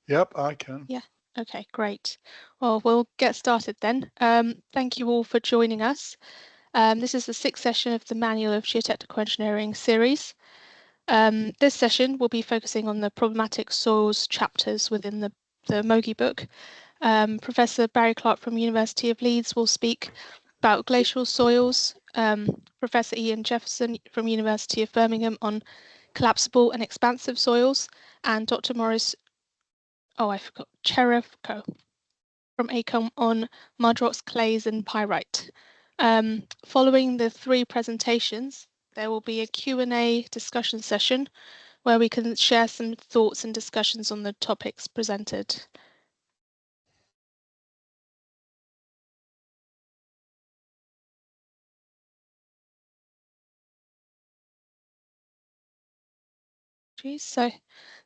Yep, I can. Yeah. Okay, great. Well, we'll get started then. Thank you all for joining us. This is the sixth session of the Manual of Geotechnical Engineering series. This session will be focusing on the problematic soils chapters within the MOGE book. Professor Barry Clarke from University of Leeds will speak about glacial soils. Professor Ian Jefferson from University of Birmingham on collapsible and expansive soils, and Dr. Mourice, Czerewko from ACOM on Mudrocks, clays and pyrite. Following the three presentations, there will be a Q&A discussion session where we can share some thoughts and discussions on the topics presented. So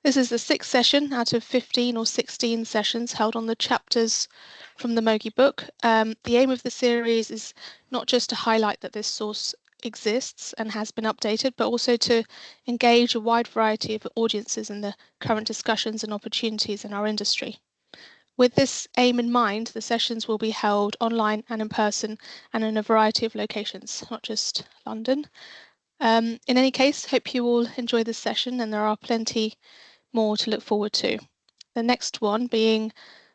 this is the sixth session out of 15 or 16 sessions held on the chapters from the MOGE book. The aim of the series is not just to highlight that this source exists and has been updated, but also to engage a wide variety of audiences in the current discussions and opportunities in our industry. With this aim in mind, the sessions will be held online and in person and in a variety of locations, not just London. In any case, hope you all enjoy this session, and there are plenty more to look forward to. The next one being,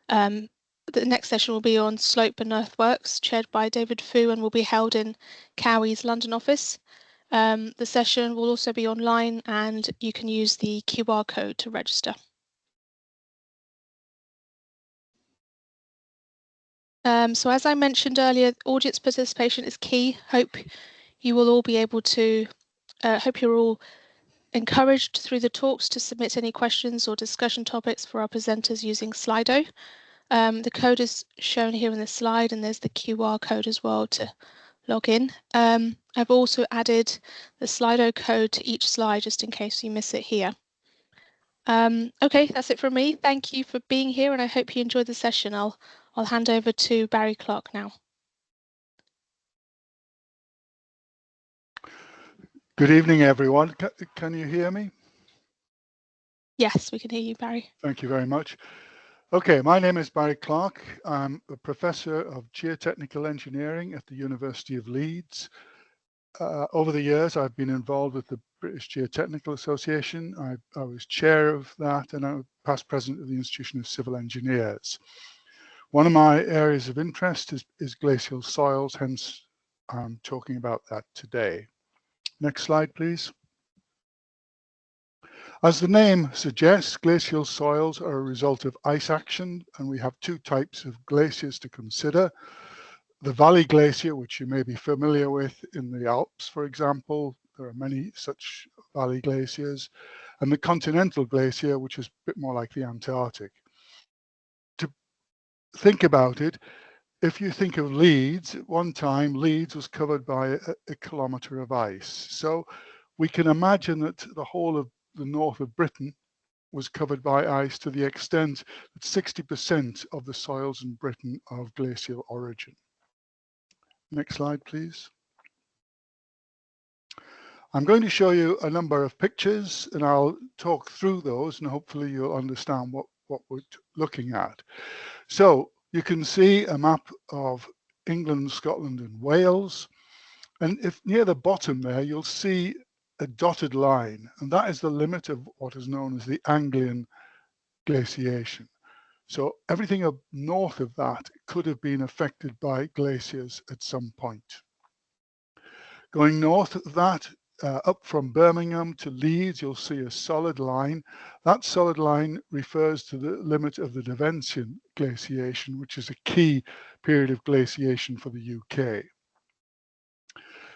the next session will be on slope and earthworks, chaired by David Fu, and will be held in Cowie's London office. The session will also be online, and you can use the QR code to register. So as I mentioned earlier, audience participation is key. Hope you will all be able to, hope you're all encouraged through the talks to submit any questions or discussion topics for our presenters using Slido. The code is shown here in the slide, and there's the QR code as well to log in. I've also added the Slido code to each slide just in case you miss it here. Okay, that's it from me. Thank you for being here, and I hope you enjoyed the session. I'll hand over to Barry Clarke now. Good evening, everyone. Can you hear me? Yes, we can hear you, Barry. Thank you very much. Okay, my name is Barry Clarke. I'm a professor of geotechnical engineering at the University of Leeds. Over the years, I've been involved with the British Geotechnical Association. I was chair of that, and I'm past president of the Institution of Civil Engineers. One of my areas of interest is glacial soils, hence I'm talking about that today. Next slide, please. As the name suggests, glacial soils are a result of ice action, and we have two types of glaciers to consider. The valley glacier, which you may be familiar with in the Alps, for example, there are many such valley glaciers, and the continental glacier, which is a bit more like the Antarctic. To think about it, if you think of Leeds, at one time Leeds was covered by a kilometre of ice. So we can imagine that the whole of the north of Britain was covered by ice to the extent that 60% of the soils in Britain are of glacial origin. Next slide, please. I'm going to show you a number of pictures, and I'll talk through those, and hopefully you'll understand what we're looking at. So you can see a map of England, Scotland, and Wales. And if near the bottom there, you'll see a dotted line, and that is the limit of what is known as the Anglian glaciation. So everything up north of that could have been affected by glaciers at some point. Going north of that, up from Birmingham to Leeds, you'll see a solid line. That solid line refers to the limit of the Jefferson glaciation, which is a key period of glaciation for the UK.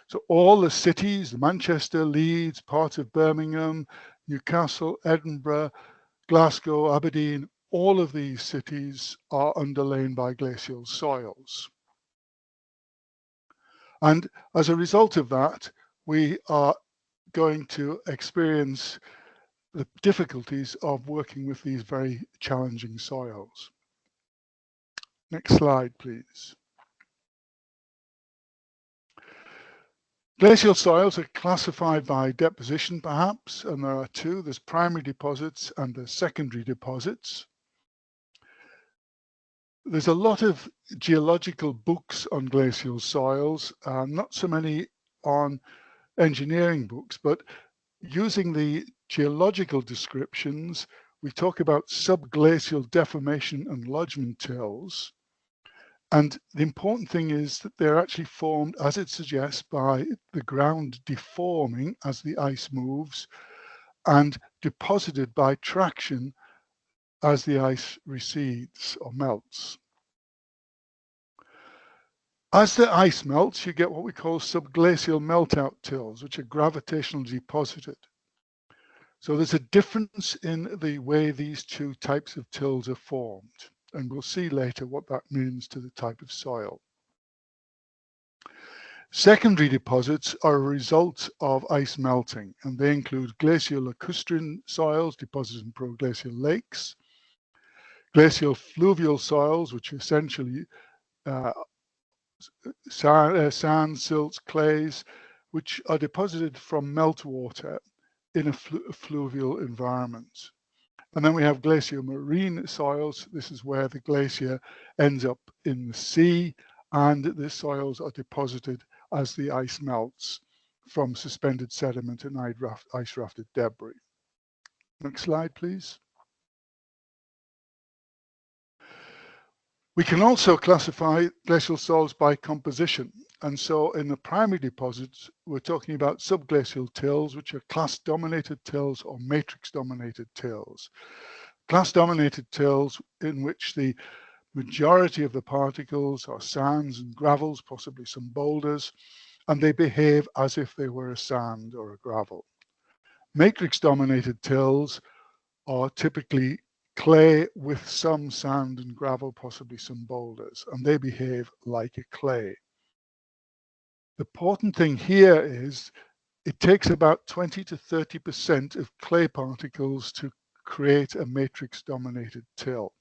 So all the cities, Manchester, Leeds, part of Birmingham, Newcastle, Edinburgh, Glasgow, Aberdeen, all of these cities are underlain by glacial soils. And as a result of that, we are going to experience the difficulties of working with these very challenging soils. Next slide, please. Glacial soils are classified by deposition, perhaps, and there are two. There's primary deposits and there's secondary deposits. There's a lot of geological books on glacial soils, not so many on engineering books, but using the geological descriptions, we talk about subglacial deformation and lodgement tills. And the important thing is that they're actually formed, as it suggests, by the ground deforming as the ice moves and deposited by traction as the ice recedes or melts. As the ice melts, you get what we call subglacial meltout tills, which are gravitationally deposited. So there's a difference in the way these two types of tills are formed, and we'll see later what that means to the type of soil. Secondary deposits are a result of ice melting, and they include glacial lacustrine soils deposited in proglacial lakes, glacial fluvial soils, which are essentially sand, silts, clays, which are deposited from meltwater in a fluvial environment. And then we have glacial-marine soils. This is where the glacier ends up in the sea, and the soils are deposited as the ice melts from suspended sediment and ice-rafted debris. Next slide, please. We can also classify glacial soils by composition. And so in the primary deposits, we're talking about subglacial tills, which are class-dominated tills or matrix-dominated tills. Class-dominated tills in which the majority of the particles are sands and gravels, possibly some boulders, and they behave as if they were a sand or a gravel. Matrix-dominated tills are typically clay with some sand and gravel, possibly some boulders, and they behave like a clay. The important thing here is it takes about 20 to 30% of clay particles to create a matrix-dominated till.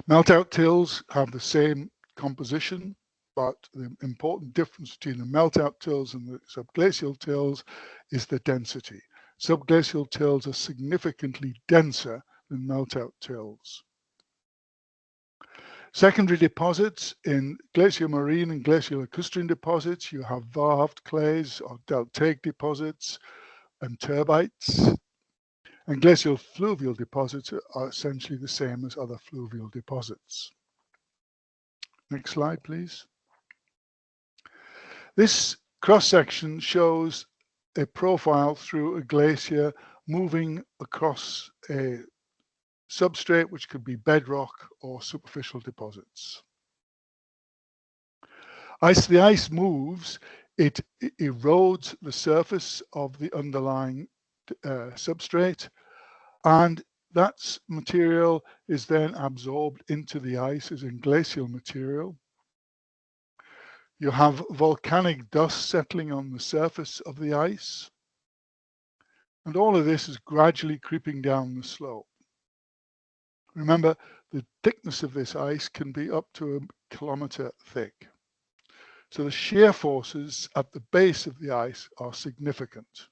Meltout tills have the same composition, but the important difference between the meltout tills and the subglacial tills is the density. Subglacial tills are significantly denser than meltout tills. Secondary deposits in glacial marine and glacial lacustrine deposits, you have varved clays or deltaic deposits and turbites. And glacial fluvial deposits are essentially the same as other fluvial deposits. Next slide, please. This cross-section shows a profile through a glacier moving across a substrate, which could be bedrock or superficial deposits. As the ice moves, it erodes the surface of the underlying substrate, and that material is then absorbed into the ice as in glacial material. You have volcanic dust settling on the surface of the ice, and all of this is gradually creeping down the slope. Remember, the thickness of this ice can be up to 1 kilometer thick. So the shear forces at the base of the ice are significant.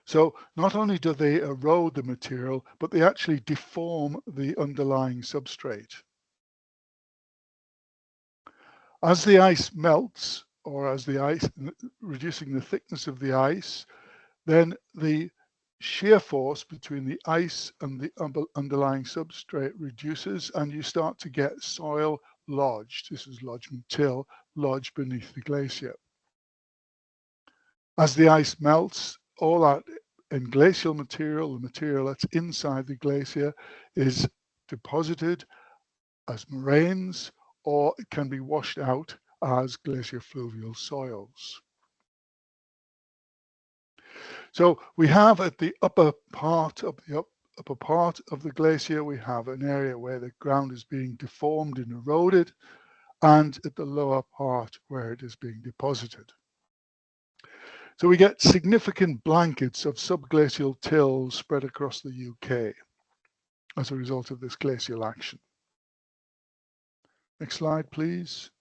So not only do they erode the material, but they actually deform the underlying substrate. As the ice melts, or as the ice, reducing the thickness of the ice, then the shear force between the ice and the underlying substrate reduces, and you start to get soil lodged. This is lodgement till, lodged beneath the glacier. As the ice melts, all that in glacial material, the material that's inside the glacier, is deposited as moraines, or it can be washed out as glacier fluvial soils. So we have at the upper part of the glacier, we have an area where the ground is being deformed and eroded, and at the lower part where it is being deposited. So we get significant blankets of subglacial tills spread across the UK as a result of this glacial action. Next slide, please.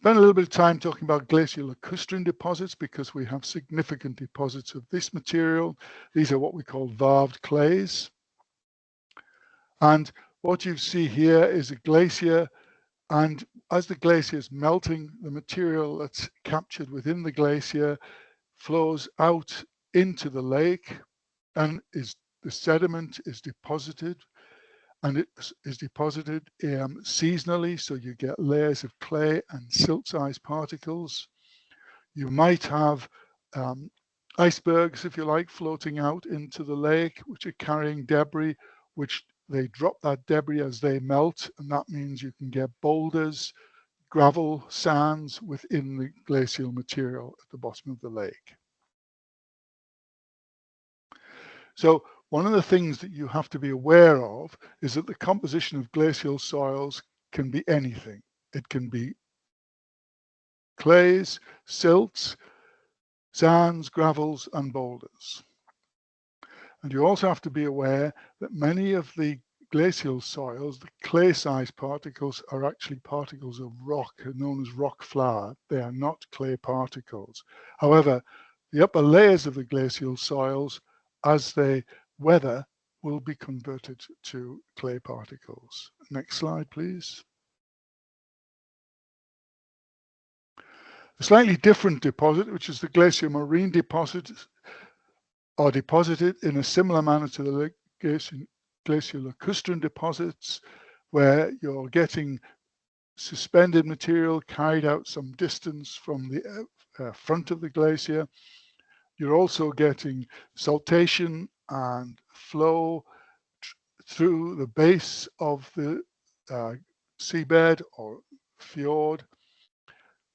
Spend a little bit of time talking about glacial lacustrine deposits because we have significant deposits of this material. These are what we call varved clays. And what you see here is a glacier, and as the glacier is melting, the material that's captured within the glacier flows out into the lake, and the sediment is deposited, and it is deposited seasonally, so you get layers of clay and silt-sized particles. You might have icebergs, if you like, floating out into the lake, which are carrying debris, which they drop that debris as they melt, and that means you can get boulders, gravel, sands within the glacial material at the bottom of the lake. So one of the things that you have to be aware of is that the composition of glacial soils can be anything. It can be clays, silts, sands, gravels, and boulders. And you also have to be aware that many of the glacial soils, the clay-sized particles, are actually particles of rock, known as rock flour. They are not clay particles. However, the upper layers of the glacial soils, as they weather, will be converted to clay particles. Next slide, please. A slightly different deposit, which is the glacial marine deposit, are deposited in a similar manner to the glacial lacustrine deposits, where you're getting suspended material carried out some distance from the front of the glacier. You're also getting saltation and flow through the base of the seabed or fjord.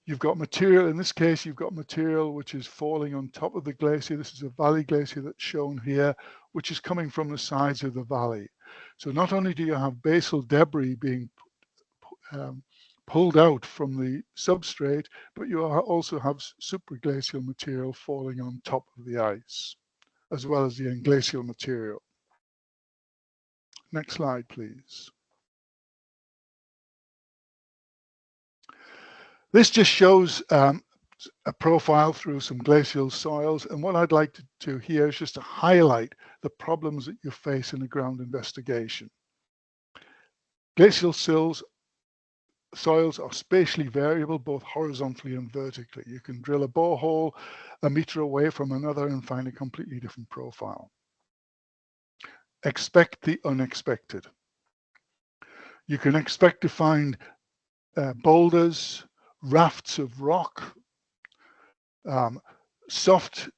You've got material, in this case, you've got material which is falling on top of the glacier. This is a valley glacier that's shown here, which is coming from the sides of the valley. So not only do you have basal debris being pulled out from the substrate, but you also have supraglacial material falling on top of the ice, as well as the englacial material. Next slide, please. This just shows a profile through some glacial soils, and what I'd like to do here is just to highlight the problems that you face in a ground investigation. Glacial soils are spatially variable, both horizontally and vertically. You can drill a borehole a meter away from another and find a completely different profile. Expect the unexpected. You can expect to find boulders, rafts of rock, soft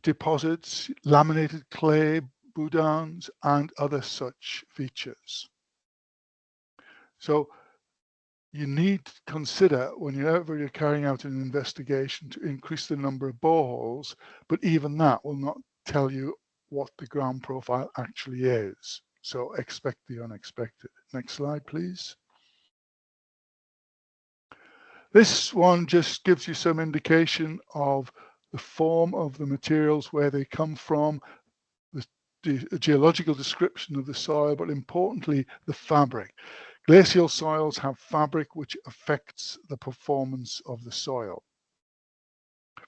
deposits, laminated clay, boudins, and other such features. So you need to consider, whenever you're carrying out an investigation, to increase the number of boreholes, but even that will not tell you what the ground profile actually is. So expect the unexpected. Next slide, please. This one just gives you some indication of the form of the materials, where they come from, the geological description of the soil, but importantly, the fabric. Glacial soils have fabric which affects the performance of the soil.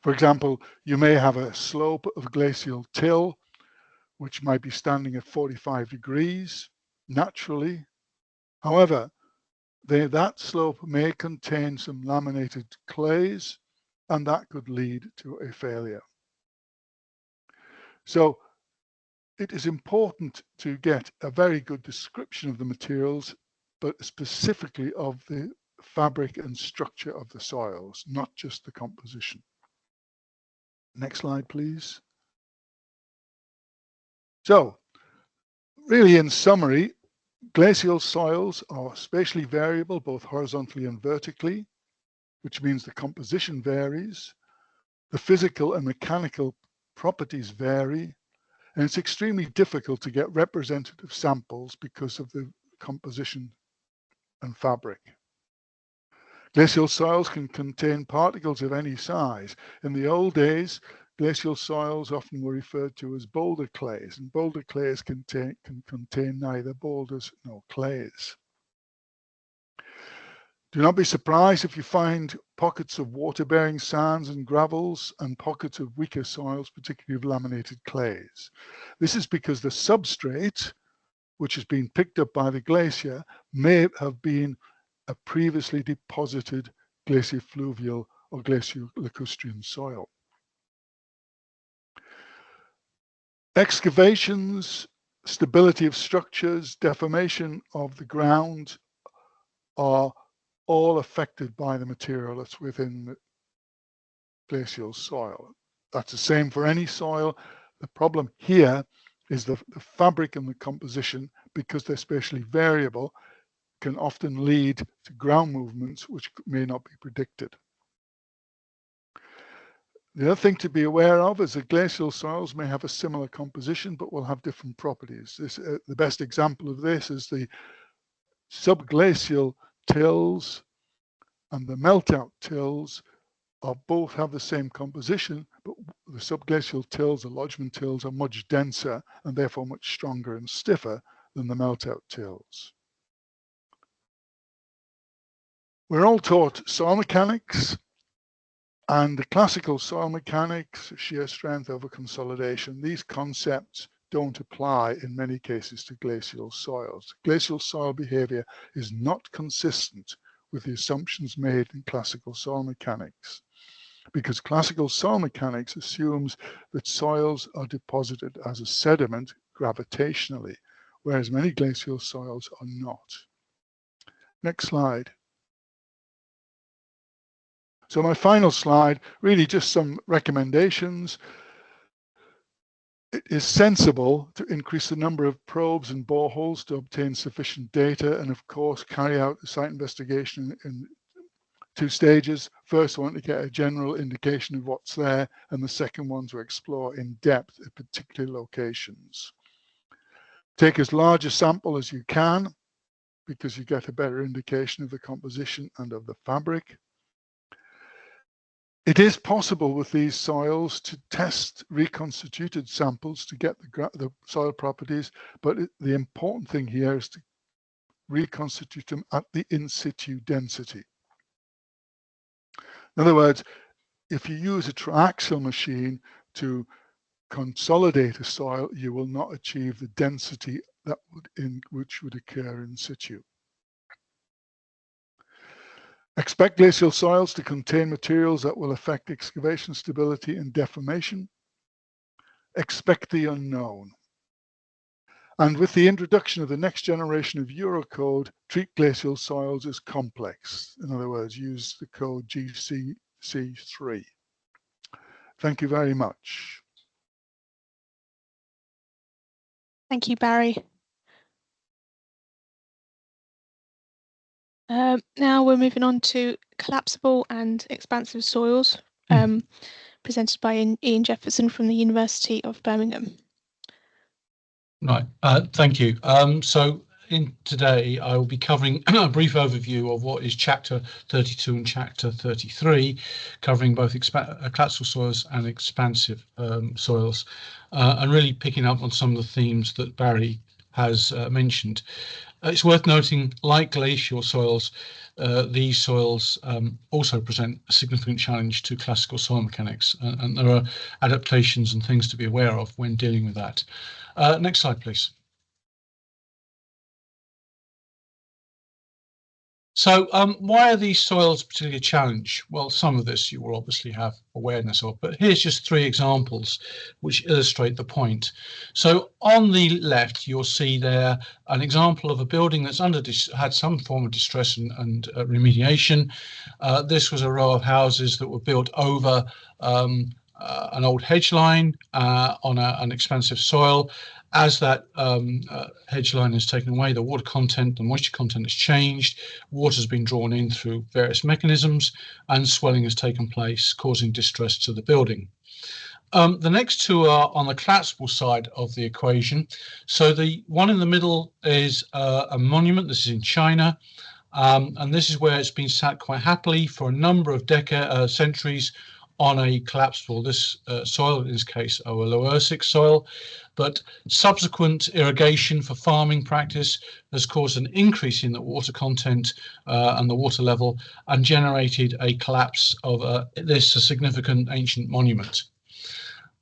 For example, you may have a slope of glacial till, which might be standing at 45 degrees naturally. However, that slope may contain some laminated clays, and that could lead to a failure. So it is important to get a very good description of the materials, but specifically of the fabric and structure of the soils, not just the composition. Next slide, please. So, really in summary, glacial soils are spatially variable, both horizontally and vertically, which means the composition varies. The physical and mechanical properties vary, and it's extremely difficult to get representative samples because of the composition and fabric. Glacial soils can contain particles of any size. In the old days, glacial soils often were referred to as boulder clays, and boulder clays can contain neither boulders nor clays. Do not be surprised if you find pockets of water-bearing sands and gravels and pockets of weaker soils, particularly of laminated clays. This is because the substrate, which has been picked up by the glacier, may have been a previously deposited glaciofluvial or glaciolacustrian soil. Excavations, stability of structures, deformation of the ground are all affected by the material that's within the glacial soil. That's the same for any soil. The problem here is the fabric and the composition, because they're spatially variable, can often lead to ground movements which may not be predicted. The other thing to be aware of is that glacial soils may have a similar composition, but will have different properties. The best example of this is the subglacial tills and the meltout tills both have the same composition, but the subglacial tills, the lodgement tills, are much denser and therefore much stronger and stiffer than the meltout tills. We're all taught soil mechanics, and the classical soil mechanics, shear strength over consolidation, these concepts don't apply in many cases to glacial soils. Glacial soil behavior is not consistent with the assumptions made in classical soil mechanics, because classical soil mechanics assumes that soils are deposited as a sediment gravitationally, whereas many glacial soils are not. Next slide. So my final slide, really just some recommendations. It is sensible to increase the number of probes and boreholes to obtain sufficient data, and of course carry out the site investigation in 2 stages. First one to get a general indication of what's there, and the second one to explore in depth at particular locations. Take as large a sample as you can, because you get a better indication of the composition and of the fabric. It is possible with these soils to test reconstituted samples to get the soil properties, but the important thing here is to reconstitute them at the in situ density. In other words, if you use a triaxial machine to consolidate a soil, you will not achieve the density that which would occur in situ. Expect glacial soils to contain materials that will affect excavation stability and deformation. Expect the unknown. And with the introduction of the next generation of Eurocode, treat glacial soils as complex. In other words, use the code GCC3. Thank you very much. Thank you, Barry. Now we're moving on to collapsible and expansive soils, presented by Ian Jefferson from the University of Birmingham. Right, thank you. So today I will be covering a brief overview of what is Chapter 32 and Chapter 33, covering both collapsible soils and expansive soils, and really picking up on some of the themes that Barry has mentioned. It's worth noting, like glacial soils, these soils also present a significant challenge to classical soil mechanics, and there are adaptations and things to be aware of when dealing with that. Next slide, please. So why are these soils particularly a challenge? Well, some of this you will obviously have awareness of, but here's just 3 examples which illustrate the point. So on the left, you'll see there an example of a building that's had some form of distress and remediation. This was a row of houses that were built over an old hedge line on an expansive soil. As that hedge line is taken away, the water content, the moisture content has changed, water has been drawn in through various mechanisms, and swelling has taken place, causing distress to the building. The next 2 are on the collapsible side of the equation. So the one in the middle is a monument. This is in China, and this is where it's been sat quite happily for a number of centuries on a collapsible, this soil, in this case, a Loessic soil, but subsequent irrigation for farming practice has caused an increase in the water content and the water level and generated a collapse of this a significant ancient monument.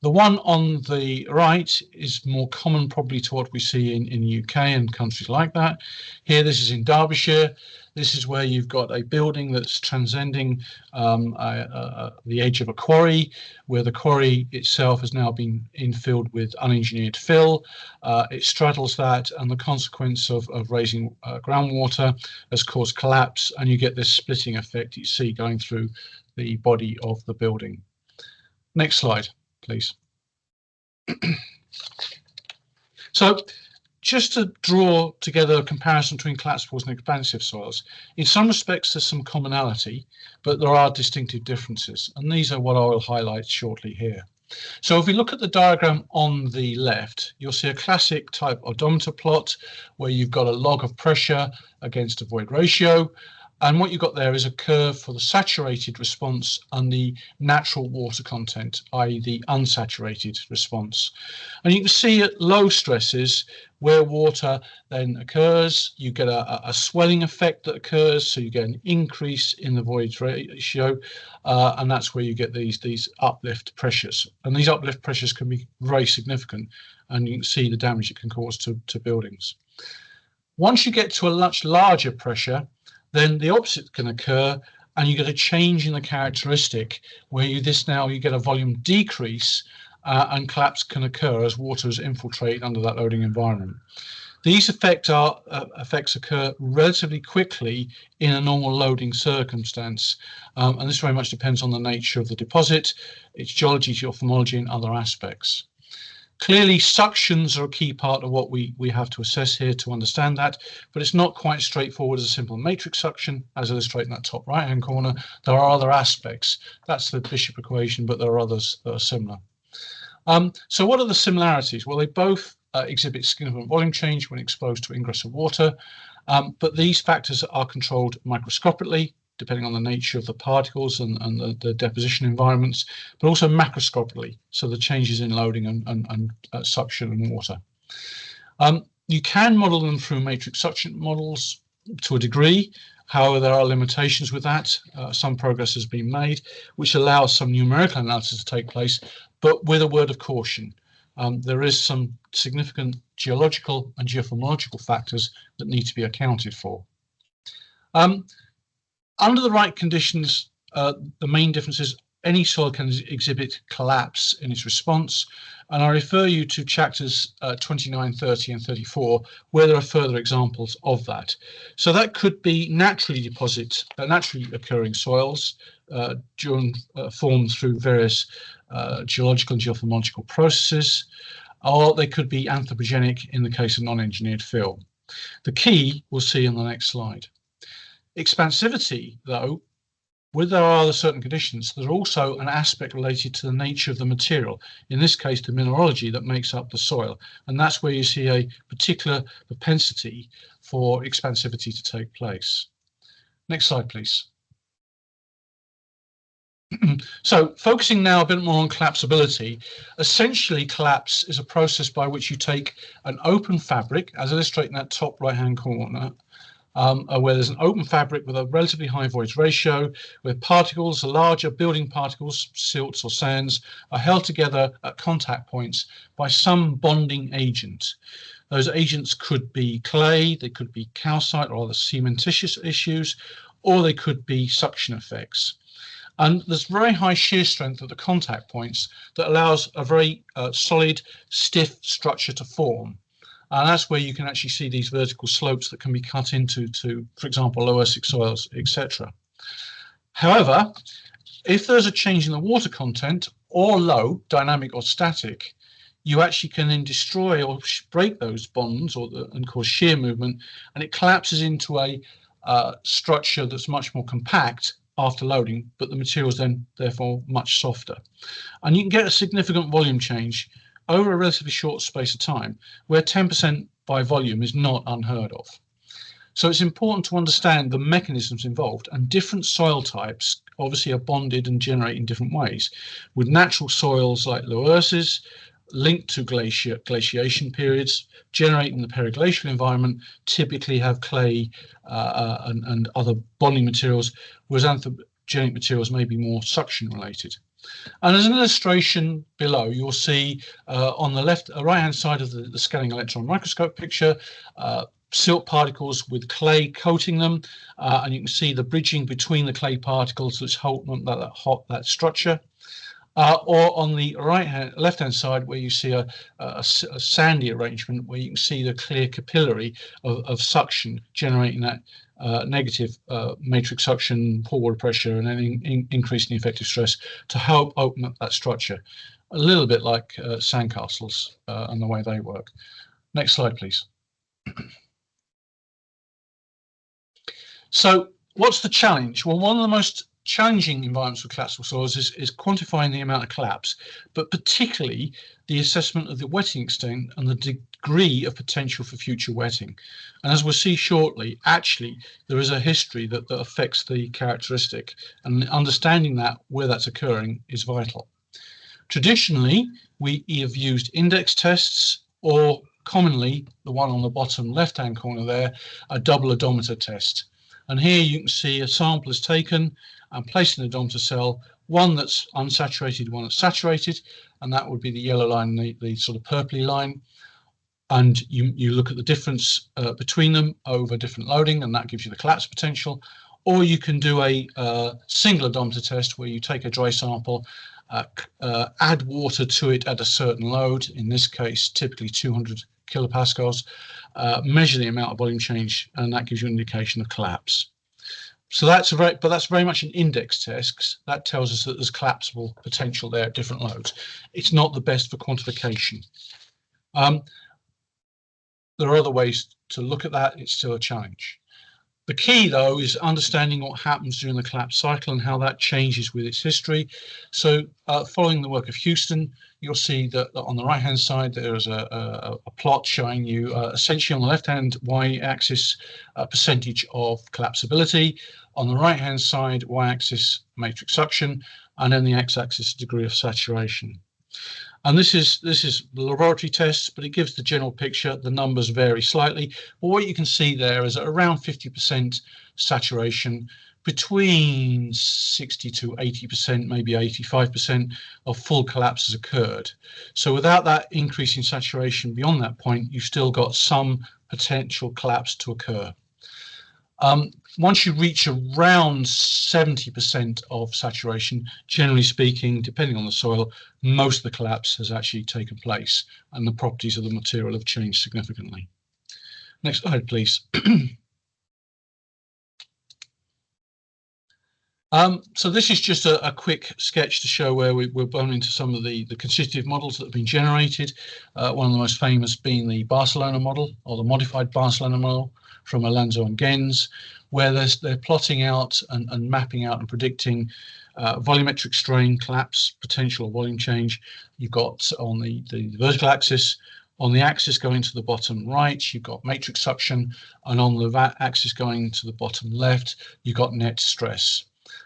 The one on the right is more common probably to what we see in UK and countries like that. Here, this is in Derbyshire. This is where you've got a building that's transcending the edge of a quarry, where the quarry itself has now been infilled with unengineered fill. It straddles that, and the consequence of raising groundwater has caused collapse, and you get this splitting effect you see going through the body of the building. Next slide, please. So, just to draw together a comparison between collapsibles and expansive soils, in some respects there's some commonality, but there are distinctive differences, and these are what I will highlight shortly here. So if we look at the diagram on the left, you'll see a classic type odometer plot where you've got a log of pressure against a void ratio, and what you've got there is a curve for the saturated response and the natural water content, i.e. the unsaturated response. And you can see at low stresses where water then occurs, you get a swelling effect that occurs, so you get an increase in the void ratio, and that's where you get these uplift pressures. And these uplift pressures can be very significant, and you can see the damage it can cause to buildings. Once you get to a much larger pressure, then the opposite can occur, and you get a change in the characteristic where you get a volume decrease, and collapse can occur as water is infiltrated under that loading environment. These effects occur relatively quickly in a normal loading circumstance, and this very much depends on the nature of the deposit, its geology, geomorphology, and other aspects. Clearly, suctions are a key part of what we have to assess here to understand that, but it's not quite straightforward as a simple matrix suction, as illustrated in that top right-hand corner. There are other aspects. That's the Bishop equation, but there are others that are similar. So what are the similarities? Well, they both exhibit significant volume change when exposed to ingress of water, but these factors are controlled microscopically, depending on the nature of the particles and the deposition environments, but also macroscopically, so the changes in loading and suction and water. You can model them through matrix suction models to a degree. However, there are limitations with that. Some progress has been made, which allows some numerical analysis to take place, but with a word of caution. There is some significant geological and geomorphological factors that need to be accounted for. Under the right conditions, the main difference is any soil can exhibit collapse in its response, and I refer you to chapters 29, 30 and 34, where there are further examples of that. So that could be naturally occurring soils formed through various geological and geomorphological processes, or they could be anthropogenic in the case of non-engineered fill. The key we'll see on the next slide. Expansivity, though, where there are certain conditions, there's also an aspect related to the nature of the material, in this case the mineralogy that makes up the soil, and that's where you see a particular propensity for expansivity to take place. Next slide, please. So focusing now a bit more on collapsibility, essentially collapse is a process by which you take an open fabric, as illustrated in that top right-hand corner, where there's an open fabric with a relatively high void ratio, where particles, larger building particles, silts or sands, are held together at contact points by some bonding agent. Those agents could be clay, they could be calcite or other cementitious issues, or they could be suction effects. And there's very high shear strength at the contact points that allows a very solid, stiff structure to form. And that's where you can actually see these vertical slopes that can be cut into, for example, Loessic soils, etc. However, if there's a change in the water content or load, dynamic or static, you actually can then destroy or break those bonds and cause shear movement, and it collapses into a structure that's much more compact after loading, but the material is then therefore much softer. And you can get a significant volume change over a relatively short space of time, where 10% by volume is not unheard of. So it's important to understand the mechanisms involved, and different soil types obviously are bonded and generate in different ways, with natural soils like loess linked to glaciation periods generating the periglacial environment typically have clay and other bonding materials, whereas anthropogenic materials may be more suction related. And as an illustration below, you'll see on the right hand side of the scanning electron microscope picture, silt particles with clay coating them, and you can see the bridging between the clay particles that's holding that structure. Or on the left hand side, where you see a sandy arrangement, where you can see the clear capillary of suction generating that negative matrix suction, poor water pressure, and then increasing effective stress to help open up that structure. A little bit like sandcastles and the way they work. Next slide, please. So what's the challenge? Well, one of the most challenging environments for collapsible soils is quantifying the amount of collapse, but particularly the assessment of the wetting extent and the degree of potential for future wetting. And as we'll see shortly, actually there is a history that affects the characteristic, and understanding that where that's occurring is vital. Traditionally, we have used index tests, or commonly the one on the bottom left hand corner there, a double odometer test. And here you can see a sample is taken and placed in the odometer cell, one that's unsaturated, one that's saturated, and that would be the yellow line, the sort of purpley line. And you look at the difference between them over different loading, and that gives you the collapse potential. Or you can do a single odometer test where you take a dry sample, add water to it at a certain load, in this case typically 200 kilopascals, measure the amount of volume change, and that gives you an indication of collapse. So that's very much an index test. That tells us that there's collapsible potential there at different loads. It's not the best for quantification. There are other ways to look at that. It's still a challenge. The key, though, is understanding what happens during the collapse cycle and how that changes with its history. So following the work of Houston, you'll see that on the right-hand side, there is a plot showing you essentially on the left-hand y-axis percentage of collapsibility, on the right-hand side y-axis matrix suction, and then the x-axis degree of saturation. And this is the laboratory tests, but it gives the general picture. The numbers vary slightly, but what you can see there is around 50% saturation, between 60 to 80%, maybe 85% of full collapse has occurred. So without that increase in saturation beyond that point, you've still got some potential collapse to occur. Once you reach around 70% of saturation, generally speaking, depending on the soil, most of the collapse has actually taken place and the properties of the material have changed significantly. Next slide, please. So this is just a quick sketch to show where we're going into some of the constitutive models that have been generated. One of the most famous being the Barcelona model, or the modified Barcelona model from Alonso and Gens, where they're plotting out and mapping out and predicting volumetric strain, collapse, potential volume change. You've got on the vertical axis, on the axis going to the bottom right, you've got matrix suction, and on the axis going to the bottom left, you've got net stress.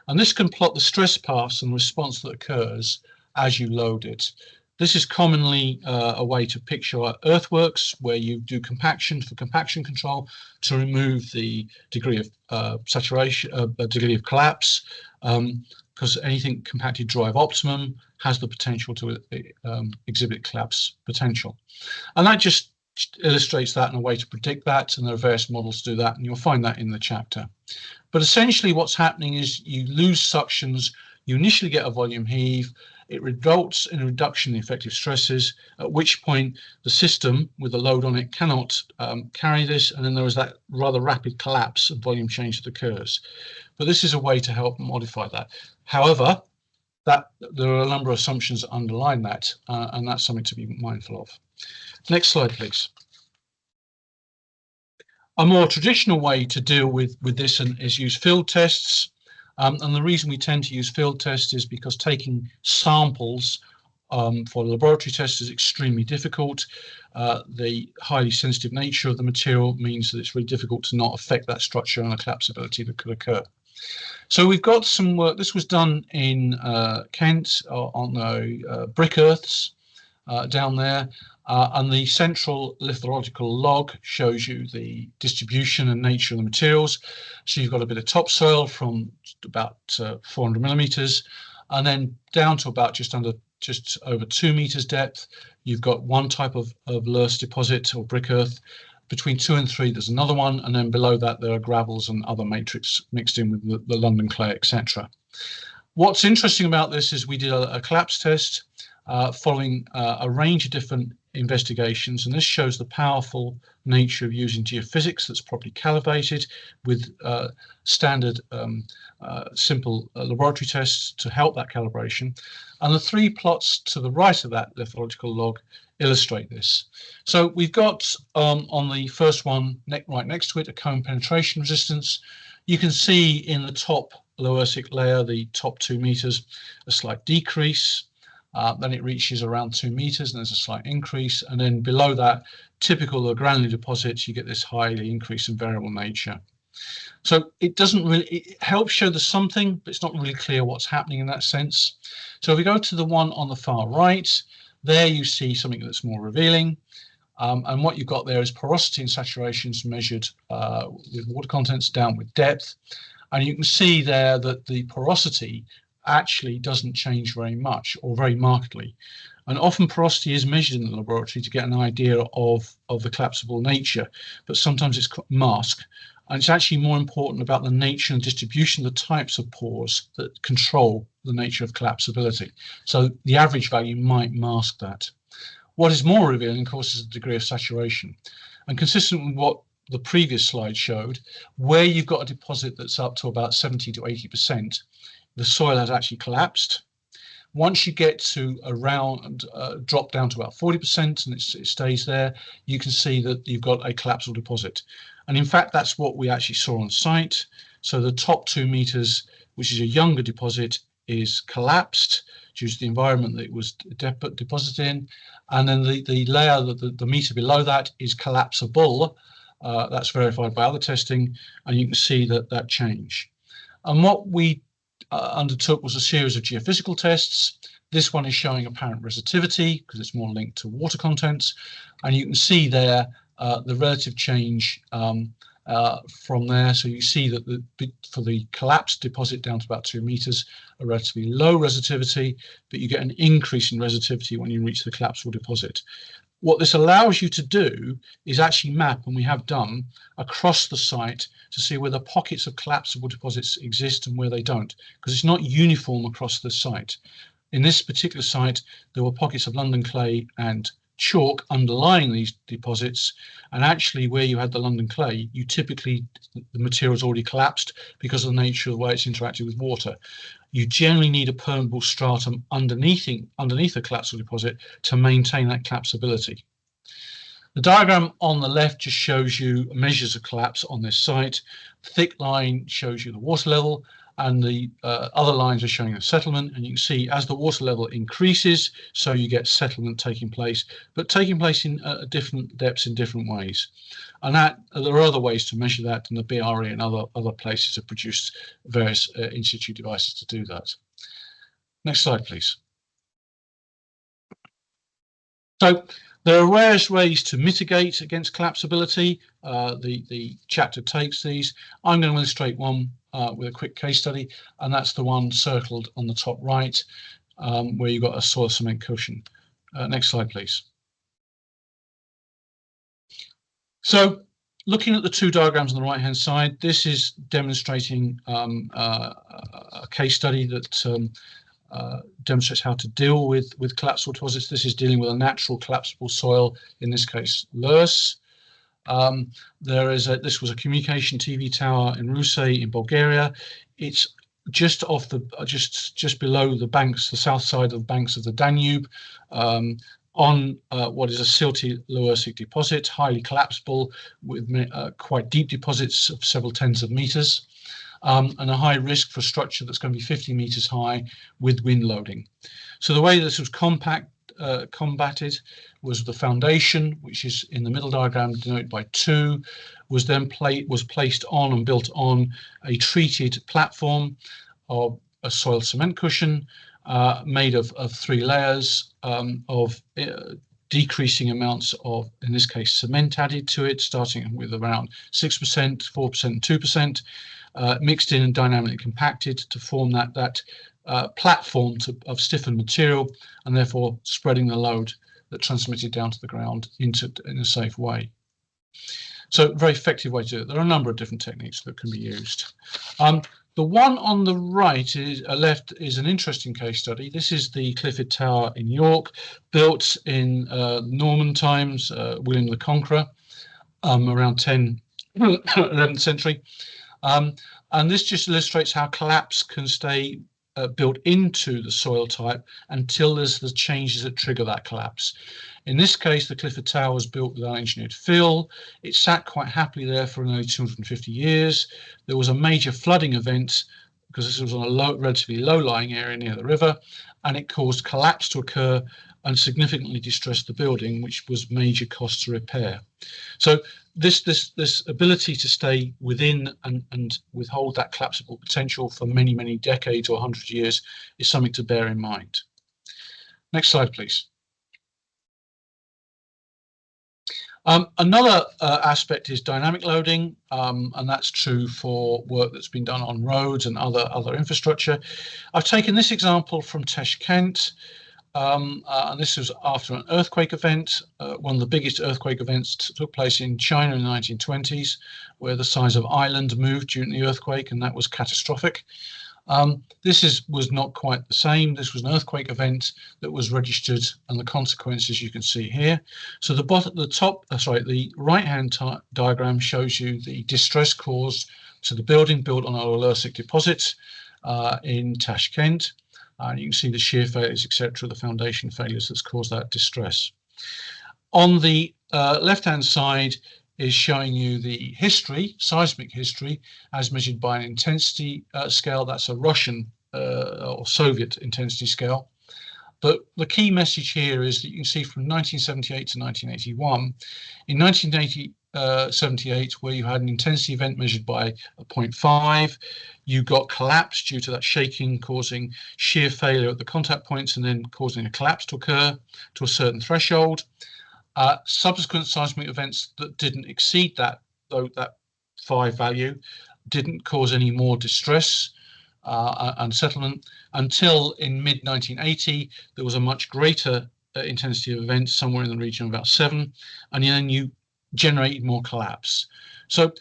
And this can plot the stress paths and response that occurs as you load it. This is commonly a way to picture earthworks, where you do compaction for compaction control to remove the degree of saturation, degree of collapse, because anything compacted drive optimum has the potential to exhibit collapse potential. And that just illustrates that in a way to predict that, and there are various models to do that, and you'll find that in the chapter. But essentially what's happening is you lose suctions, you initially get a volume heave, it results in a reduction in effective stresses, at which point the system with the load on it cannot carry this, and then there is that rather rapid collapse and volume change that occurs. But this is a way to help modify that. However, there are a number of assumptions that underline that, and that's something to be mindful of. Next slide, please. A more traditional way to deal with this is use field tests. And the reason we tend to use field tests is because taking samples for laboratory tests is extremely difficult. The highly sensitive nature of the material means that it's really difficult to not affect that structure and the collapsibility that could occur. So we've got some work. This was done in Kent on the brick earths down there. And the central lithological log shows you the distribution and nature of the materials. So you've got a bit of topsoil from about 400 millimeters, and then down to about just over 2 meters depth, you've got one type of loess deposit or brick earth. Between 2 and 3, there's another one, and then below that there are gravels and other matrix mixed in with the London clay, etc. What's interesting about this is we did a collapse test following a range of different investigations, and this shows the powerful nature of using geophysics that's properly calibrated with standard simple laboratory tests to help that calibration. And the 3 plots to the right of that lithological log illustrate this. So we've got on the first one right next to it a cone penetration resistance. You can see in the top loessic layer, the top 2 meters, a slight decrease. Then it reaches around 2 meters and there's a slight increase. And then below that, typical of granular deposits, you get this highly increase in variable nature. So it helps show there's something, but it's not really clear what's happening in that sense. So if we go to the one on the far right, there you see something that's more revealing. And what you've got there is porosity and saturations measured with water contents down with depth. And you can see there that the porosity actually doesn't change very much or very markedly. And often porosity is measured in the laboratory to get an idea of the collapsible nature, but sometimes it's masked. And it's actually more important about the nature and distribution of the types of pores that control the nature of collapsibility. So the average value might mask that. What is more revealing, of course, is the degree of saturation. And consistent with what the previous slide showed, where you've got a deposit that's up to about 70 to 80%, the soil has actually collapsed. Once you get to around, drop down to about 40% and it stays there, you can see that you've got a collapsible deposit. And in fact, that's what we actually saw on site. So the top 2 meters, which is a younger deposit, is collapsed due to the environment that it was deposited in. And then the layer, the meter below that is collapsible. That's verified by other testing, and you can see that change. And what we undertook was a series of geophysical tests. This one is showing apparent resistivity because it's more linked to water contents, and you can see there the relative change from there. So you see that for the collapsed deposit down to about 2 meters, a relatively low resistivity, but you get an increase in resistivity when you reach the collapsible deposit. What this allows you to do is actually map, and we have done, across the site to see where the pockets of collapsible deposits exist and where they don't, because it's not uniform across the site. In this particular site, there were pockets of London clay and chalk underlying these deposits, and actually where you had the London clay, the material's already collapsed because of the nature of the way it's interacted with water. You generally need a permeable stratum underneath the collapsible deposit to maintain that collapsibility. The diagram on the left just shows you measures of collapse on this site. The thick line shows you the water level, and the other lines are showing the settlement. And you can see as the water level increases, so you get settlement taking place, but taking place in different depths in different ways. And there are other ways to measure that, and the BRE and other places have produced various in situ devices to do that. Next slide, please. So there are various ways to mitigate against collapsibility. The chapter takes these. I'm going to illustrate one with a quick case study, and that's the one circled on the top right, where you've got a soil cement cushion. Next slide, please. So looking at the 2 diagrams on the right hand side, this is demonstrating a case study that demonstrates how to deal with collapsible deposits. This is dealing with a natural collapsible soil, in this case loess. This was a communication TV tower in Mourice in Bulgaria. It's just off just below the banks, the south side of the banks of the Danube, on what is a silty loessic deposit, highly collapsible with quite deep deposits of several tens of meters. and a high risk for a structure that's going to be 50 meters high with wind loading. So the way this was combated was the foundation, which is in the middle diagram denoted by 2, was then placed on and built on a treated platform of a soil cement cushion made of 3 layers of decreasing amounts of, in this case, cement added to it, starting with around 6%, 4%, and 2%, mixed in and dynamically compacted to form that platform of stiffened material, and therefore spreading the load that transmitted down to the ground in a safe way. So, very effective way to do it. There are a number of different techniques that can be used. The one on the right left is an interesting case study. This is the Clifford Tower in York, built in Norman times, William the Conqueror, around 11th century. And this just illustrates how collapse can stay built into the soil type until there's the changes that trigger that collapse. In this case, the Clifford Tower was built without engineered fill. It sat quite happily there for nearly 250 years. There was a major flooding event because this was on a relatively low-lying area near the river, and it caused collapse to occur and significantly distressed the building, which was major cost to repair. So this ability to stay within and withhold that collapsible potential for many, many decades or 100 years is something to bear in mind. Next slide, please. Another aspect is dynamic loading, and that's true for work that's been done on roads and other infrastructure. I've taken this example from Tashkent, and this was after an earthquake event. One of the biggest earthquake events took place in China in the 1920s, where the size of Ireland moved during the earthquake, and that was catastrophic. This was not quite the same. This was an earthquake event that was registered, and the consequences you can see here. So the right-hand diagram shows you the distress caused to the building built on Olersic deposits in Tashkent. And you can see the shear failures, etc., the foundation failures that's caused that distress. On the left-hand side is showing you the history, seismic history, as measured by an intensity scale. That's a Russian or Soviet intensity scale. But the key message here is that you can see from 1978 to 1981. In 1978, where you had an intensity event measured by a 0.5, you got collapse due to that shaking causing shear failure at the contact points and then causing a collapse to occur to a certain threshold. Subsequent seismic events that didn't exceed that 5 value didn't cause any more distress and settlement until in mid-1980 there was a much greater intensity of events, somewhere in the region of about 7, and then you generated more collapse. So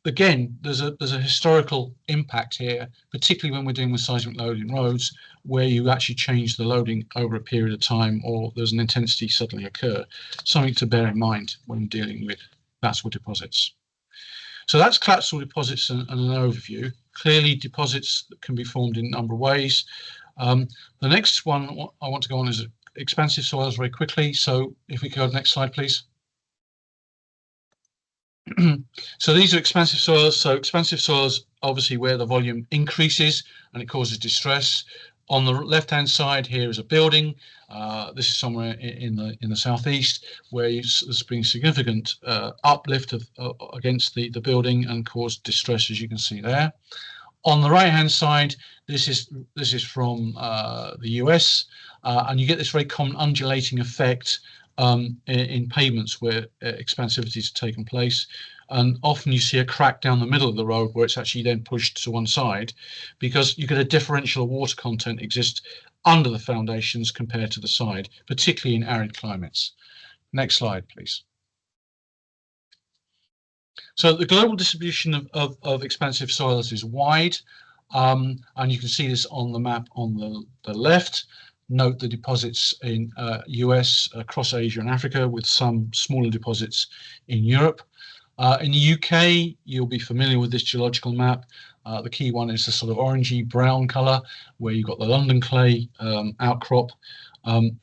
again, there's a historical impact here, particularly when we're dealing with seismic load in roads, where you actually change the loading over a period of time, or there's an intensity suddenly occur. Something to bear in mind when dealing with collapsible deposits. So that's collapsible deposits and an overview. Clearly, deposits can be formed in a number of ways. The next one I want to go on is expansive soils very quickly. So if we could go to the next slide, please. So these are expansive soils. So expansive soils, obviously, where the volume increases and it causes distress. On the left-hand side here is a building. This is somewhere in the southeast where there's been significant uplift against the building and caused distress, as you can see there. On the right-hand side, this is from the US, and you get this very common undulating effect in pavements where expansivity has taken place, and often you see a crack down the middle of the road where it's actually then pushed to one side, because you get a differential of water content exist under the foundations compared to the side, particularly in arid climates. Next slide, please. So the global distribution of expansive soils is wide, and you can see this on the map on the left. Note the deposits in US, across Asia and Africa, with some smaller deposits in Europe. In the UK, you'll be familiar with this geological map. The key one is the sort of orangey brown colour, where you've got the London clay outcrop.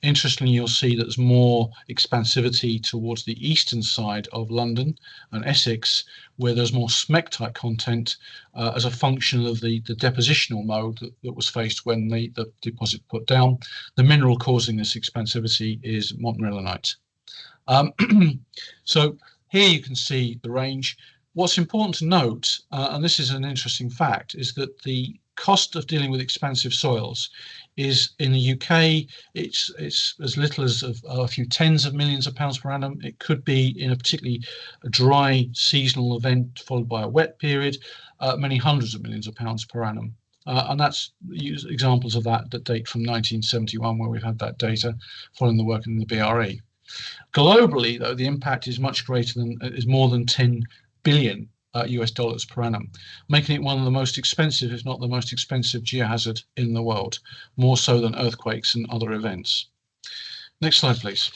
Interestingly, you'll see that there's more expansivity towards the eastern side of London and Essex, where there's more smectite content as a function of the depositional mode that was faced when the deposit put down. The mineral causing this expansivity is montmorillonite. So here you can see the range. What's important to note, and this is an interesting fact, is that the cost of dealing with expansive soils is, in the UK, it's as little as a few tens of millions of pounds per annum. It could be, in a particularly dry seasonal event followed by a wet period, many hundreds of millions of pounds per annum. And that's examples of that date from 1971, where we've had that data following the work in the BRE. Globally, though, the impact is much greater than, is more than 10 billion US dollars per annum, making it one of the most expensive, if not the most expensive, geohazard in the world, more so than earthquakes and other events. Next slide, please.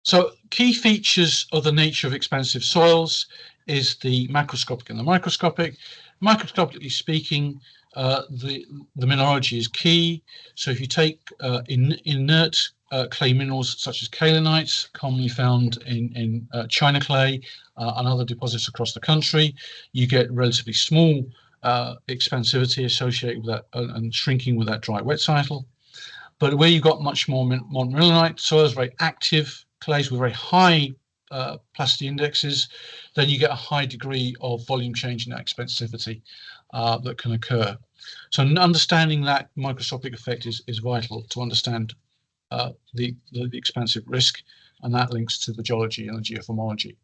So key features of the nature of expansive soils is the macroscopic and the microscopic. Microscopically speaking, the mineralogy is key. So if you take inert clay minerals such as kaolinites, commonly found in china clay and other deposits across the country, you get relatively small expansivity associated with that and shrinking with that dry wet cycle. But where you've got much more montmorillonite soils, very active clays with very high plasticity indexes, then you get a high degree of volume change in that expansivity that can occur. So understanding that microscopic effect is vital to understand the expansive risk, and that links to the geology and the geoformology.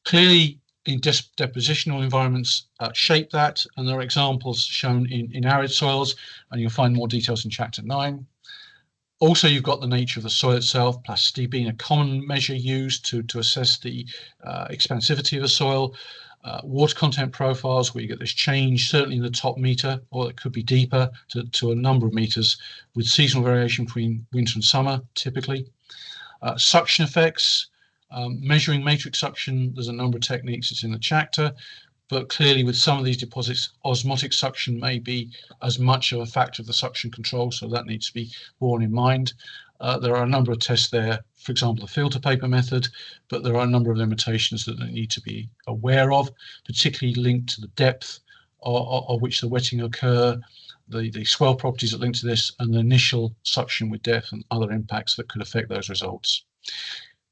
Clearly, in depositional environments shape that, and there are examples shown in arid soils, and you'll find more details in chapter 9. Also, you've got the nature of the soil itself, plasticity being a common measure used to assess the expansivity of a soil. Water content profiles, where you get this change, certainly in the top meter, or it could be deeper to a number of meters, with seasonal variation between winter and summer, typically. Suction effects, measuring matrix suction, there's a number of techniques, it's in the chapter, but clearly with some of these deposits, osmotic suction may be as much of a factor of the suction control, so that needs to be borne in mind. There are a number of tests there, for example, the filter paper method, but there are a number of limitations that they need to be aware of, particularly linked to the depth of which the wetting occur, the swell properties that link to this, and the initial suction with depth and other impacts that could affect those results.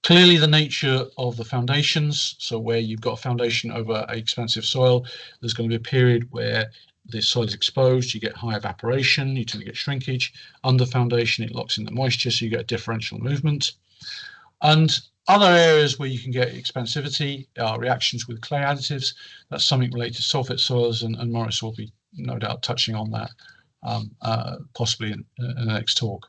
Clearly, the nature of the foundations, so where you've got a foundation over an expansive soil, there's going to be a period where the soil is exposed, you get high evaporation, you tend to get shrinkage. Under foundation, it locks in the moisture, so you get a differential movement. And other areas where you can get expansivity are reactions with clay additives. That's something related to sulfate soils, and Mourice will be no doubt touching on that possibly in the next talk.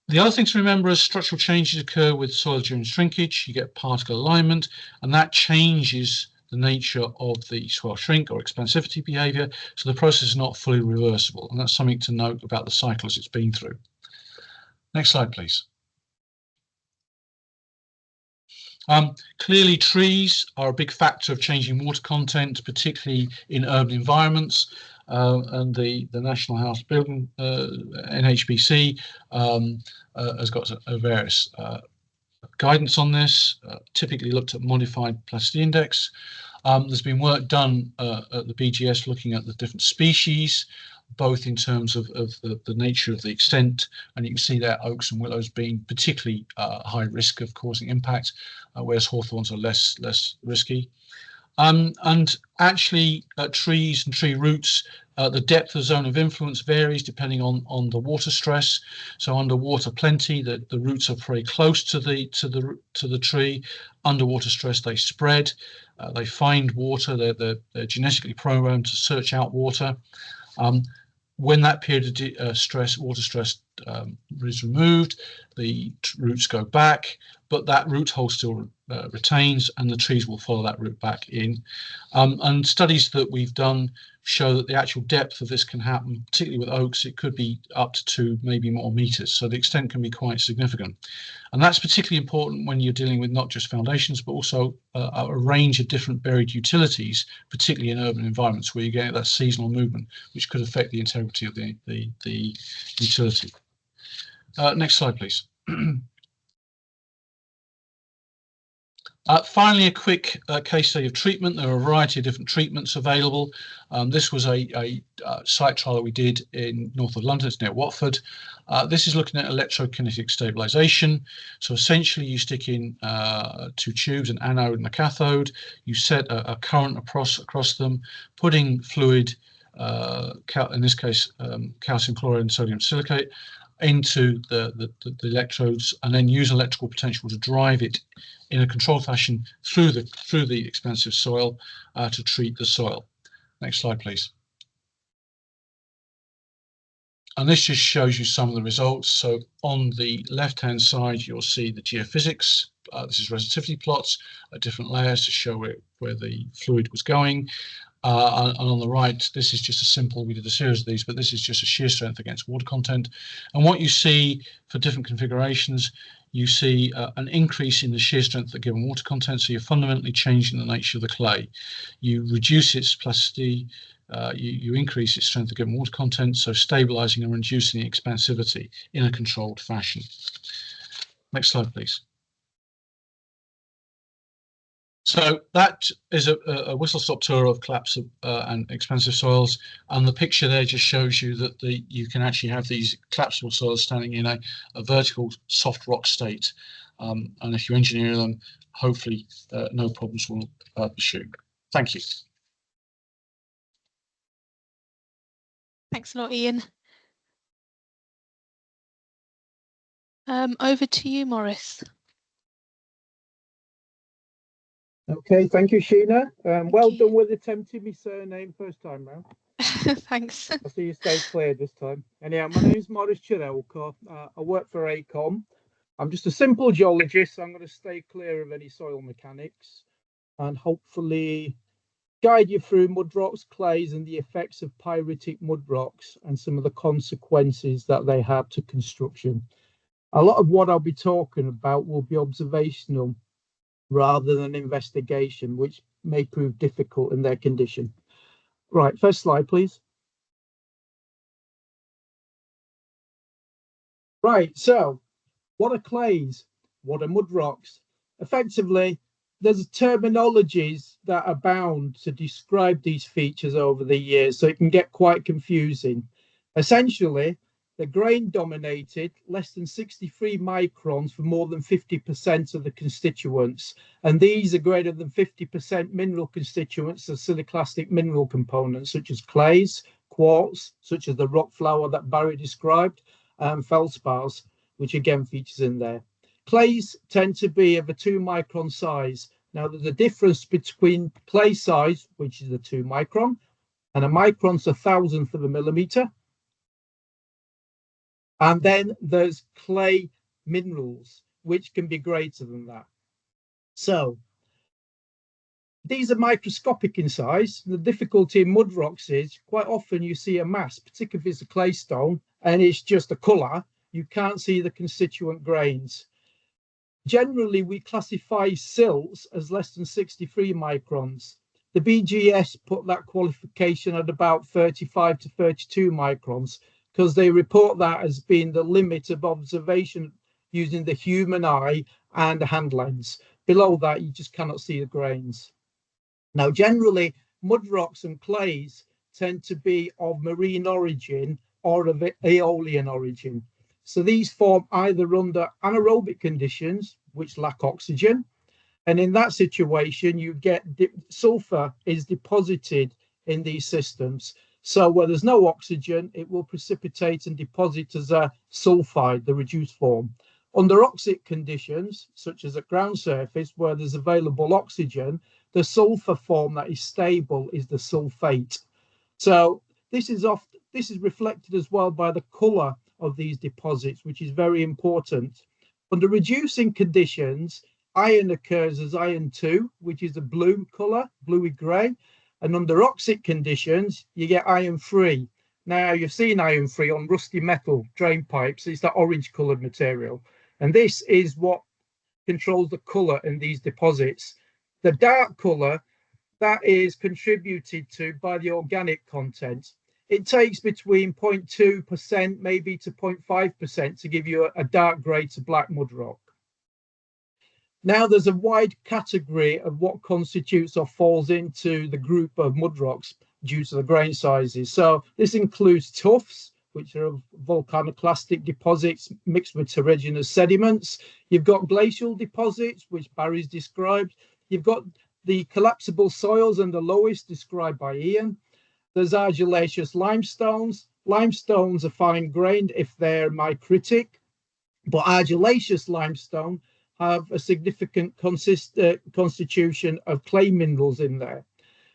The other thing to remember is structural changes occur with soil during shrinkage. You get particle alignment, and that changes the nature of the soil shrink or expansivity behavior. So the process is not fully reversible, and that's something to note about the cycles it's been through. Next slide, please. Clearly, trees are a big factor of changing water content, particularly in urban environments. And the National House Building, NHBC, has got various guidance on this, typically looked at modified plasticity index. There's been work done at the BGS looking at the different species, both in terms of the nature of the extent, and you can see there oaks and willows being particularly high risk of causing impact, whereas hawthorns are less risky. And actually, trees and tree roots, the depth of zone of influence varies depending on the water stress. So under water plenty, the roots are very close to the tree. Under water stress, they spread. They find water. They're genetically programmed to search out water. When that period of stress, water stress, is removed, the roots go back, but that root hole still retains, and the trees will follow that root back in. And studies that we've done show that the actual depth of this can happen, particularly with oaks. It could be up to 2, maybe more meters, so the extent can be quite significant. And that's particularly important when you're dealing with not just foundations, but also a range of different buried utilities, particularly in urban environments where you get that seasonal movement, which could affect the integrity of the utility. Next slide, please. Finally, a quick case study of treatment. There are a variety of different treatments available. This was a site trial that we did in north of London, it's near Watford. This is looking at electrokinetic stabilization. So essentially you stick in 2 tubes, an anode and a cathode. You set a current across them, putting fluid, in this case calcium chloride and sodium silicate, into the electrodes, and then use electrical potential to drive it in a controlled fashion through the expansive soil to treat the soil. Next slide, please. And this just shows you some of the results. So on the left-hand side, you'll see the geophysics. This is resistivity plots at different layers to show where the fluid was going. And on the right, this is just a simple, we did a series of these, but this is just a shear strength against water content. And what you see for different configurations, you see an increase in the shear strength at given water content. So you're fundamentally changing the nature of the clay. You reduce its plasticity, you increase its strength at given water content, so stabilizing and reducing the expansivity in a controlled fashion. Next slide, please. So that is a whistle-stop tour of collapsible and expansive soils, and the picture there just shows you that you can actually have these collapsible soils standing in a vertical soft rock state, and if you engineer them, hopefully no problems will pursue. Thank you. Thanks a lot, Ian. Over to you, Maurice. Okay, thank you, Sheena. Well done with attempting my surname first time round. Thanks. I see you stayed clear this time. Anyhow, my name is Mourice Czerewko. I work for AECOM. I'm just a simple geologist, so I'm going to stay clear of any soil mechanics and hopefully guide you through mudrocks, clays, and the effects of pyritic mudrocks and some of the consequences that they have to construction. A lot of what I'll be talking about will be observational rather than investigation, which may prove difficult in their condition. Right, first slide, please. Right, so what are clays? What are mudrocks? Effectively, there's terminologies that abound to describe these features over the years, so it can get quite confusing. Essentially, they're grain dominated, less than 63 microns for more than 50% of the constituents. And these are greater than 50% mineral constituents of siliclastic mineral components, such as clays, quartz, such as the rock flour that Barry described, and feldspars, which again features in there. Clays tend to be of a 2 micron size. Now, there's a difference between clay size, which is a 2 micron, and a micron's 1,000th of a millimeter. And then there's clay minerals, which can be greater than that. So these are microscopic in size. The difficulty in mudrocks is quite often you see a mass, particularly if it's a clay stone, and it's just a colour. You can't see the constituent grains. Generally, we classify silts as less than 63 microns. The BGS put that qualification at about 35 to 32 microns, because they report that as being the limit of observation using the human eye and a hand lens. Below that, you just cannot see the grains. Now, generally, mudrocks and clays tend to be of marine origin or of aeolian origin. So these form either under anaerobic conditions, which lack oxygen, and in that situation, you get sulfur is deposited in these systems. So where there's no oxygen, it will precipitate and deposit as a sulfide, the reduced form. Under oxic conditions, such as at ground surface, where there's available oxygen, the sulfur form that is stable is the sulfate. So this is reflected as well by the colour of these deposits, which is very important. Under reducing conditions, iron occurs as iron 2, which is a blue colour, bluey grey. And under oxic conditions, you get iron 3. Now, you've seen iron 3 on rusty metal drain pipes. It's that orange coloured material. And this is what controls the colour in these deposits. The dark colour, that is contributed to by the organic content. It takes between 0.2% maybe to 0.5% to give you a dark grey to black mud rock. Now there's a wide category of what constitutes or falls into the group of mud rocks due to the grain sizes. So this includes tuffs, which are volcanoclastic deposits mixed with terraginous sediments. You've got glacial deposits, which Barry's described. You've got the collapsible soils and the lowest described by Ian. There's argillaceous limestones. Limestones are fine grained if they're micritic, but argillaceous limestone have a significant constitution of clay minerals in there.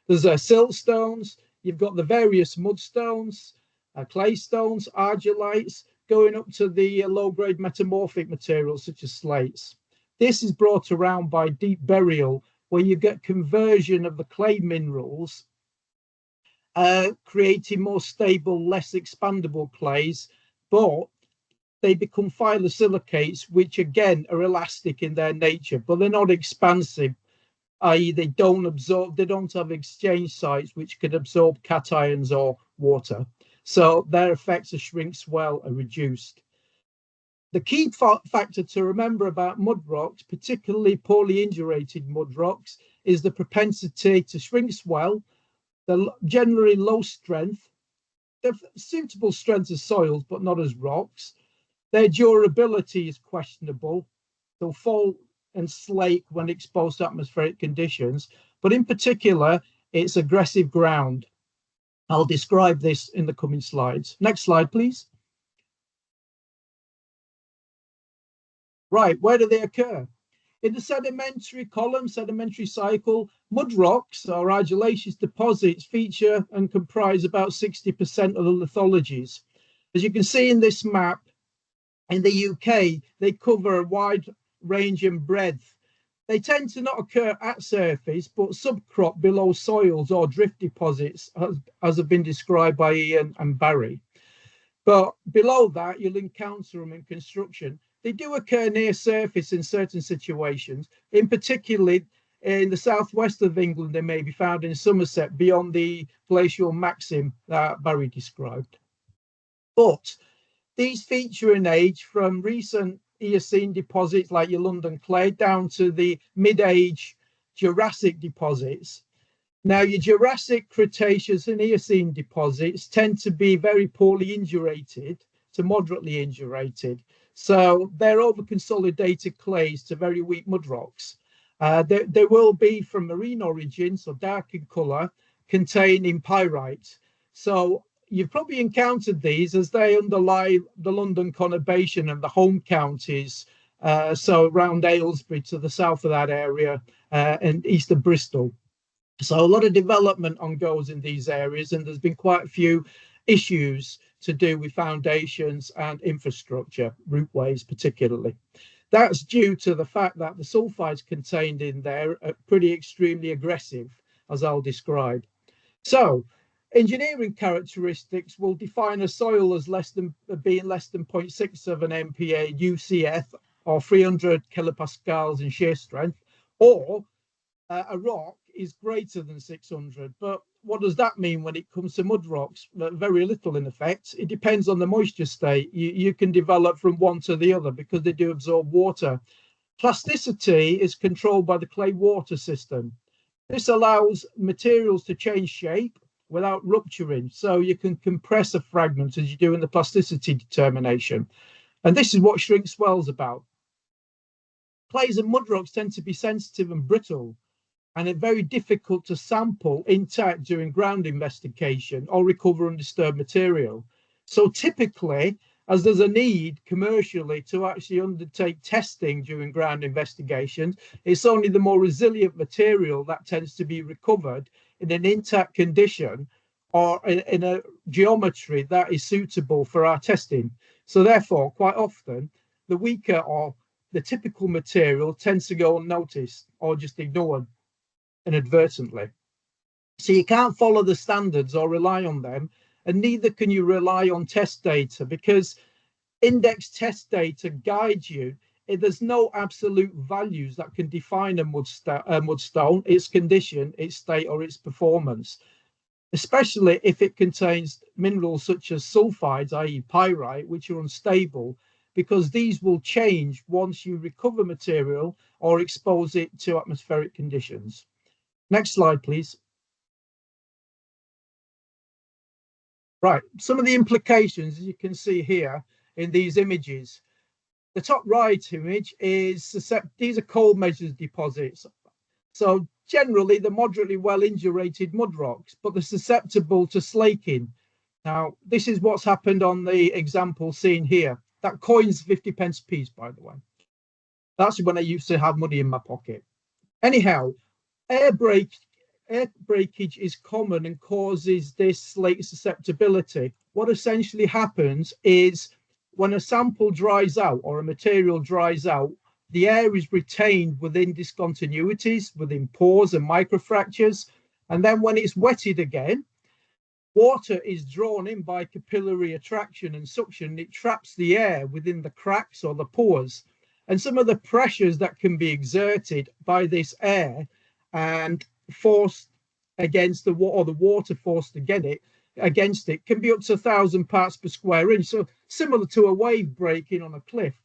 There's siltstones. You've got the various mudstones, clay stones, argillites, going up to the low-grade metamorphic materials such as slates. This is brought around by deep burial, where you get conversion of the clay minerals, creating more stable, less expandable clays, but they become phyllosilicates, which again are elastic in their nature, but they're not expansive, i.e. they don't have exchange sites which could absorb cations or water. So their effects of shrink swell are reduced. The key factor to remember about mud rocks, particularly poorly indurated mud rocks, is the propensity to shrink swell. They're generally low strength. They're suitable strength as soils, but not as rocks. Their durability is questionable. They'll fall and slake when exposed to atmospheric conditions, but in particular, it's aggressive ground. I'll describe this in the coming slides. Next slide, please. Right, where do they occur? In the sedimentary column, sedimentary cycle, mud rocks or argillaceous deposits feature and comprise about 60% of the lithologies. As you can see in this map, in the UK, they cover a wide range and breadth. They tend to not occur at surface, but subcrop below soils or drift deposits, as have been described by Ian and Barry. But below that, you'll encounter them in construction. They do occur near surface in certain situations, in particular in the southwest of England. They may be found in Somerset beyond the glacial maxim that Barry described. But these feature in age from recent Eocene deposits like your London clay down to the mid-age Jurassic deposits. Now, your Jurassic, Cretaceous and Eocene deposits tend to be very poorly indurated to moderately indurated. So they're over-consolidated clays to very weak mud rocks. They will be from marine origin, so dark in colour, containing pyrite. So you've probably encountered these as they underlie the London conurbation and the home counties, so around Aylesbury to the south of that area and east of Bristol. So a lot of development ongoes in these areas, and there's been quite a few issues to do with foundations and infrastructure, routeways particularly. That's due to the fact that the sulfides contained in there are pretty extremely aggressive, as I'll describe. So engineering characteristics will define a soil as being less than 0.6 of an MPa UCF or 300 kilopascals in shear strength, or a rock is greater than 600. But what does that mean when it comes to mud rocks? Very little in effect. It depends on the moisture state. You can develop from one to the other because they do absorb water. Plasticity is controlled by the clay water system. This allows materials to change shape without rupturing. So you can compress a fragment as you do in the plasticity determination. And this is what shrink swell's about. Clays and mud rocks tend to be sensitive and brittle, and it's very difficult to sample intact during ground investigation or recover undisturbed material. So typically, as there's a need commercially to actually undertake testing during ground investigations, it's only the more resilient material that tends to be recovered in an intact condition or in a geometry that is suitable for our testing. So therefore, quite often, the weaker or the typical material tends to go unnoticed or just ignored inadvertently. So you can't follow the standards or rely on them, and neither can you rely on test data, because index test data guides you. There's no absolute values that can define a mudstone, its condition, its state, or its performance, especially if it contains minerals such as sulfides, i.e. pyrite, which are unstable, because these will change once you recover material or expose it to atmospheric conditions. Next slide, please. Right, some of the implications, as you can see here in these images. The top right image is, these are cold measures deposits. So generally, they're moderately well indurated mud rocks, but they're susceptible to slaking. Now, this is what's happened on the example seen here. That coin's 50p a piece, by the way. That's when I used to have money in my pocket. Anyhow, air breakage is common and causes this slake susceptibility. What essentially happens is when a sample dries out or a material dries out, the air is retained within discontinuities, within pores and microfractures. And then when it's wetted again, water is drawn in by capillary attraction and suction. It traps the air within the cracks or the pores. And some of the pressures that can be exerted by this air and forced against the water, or the water forced against it can be up to 1,000 parts per square inch. So similar to a wave breaking on a cliff.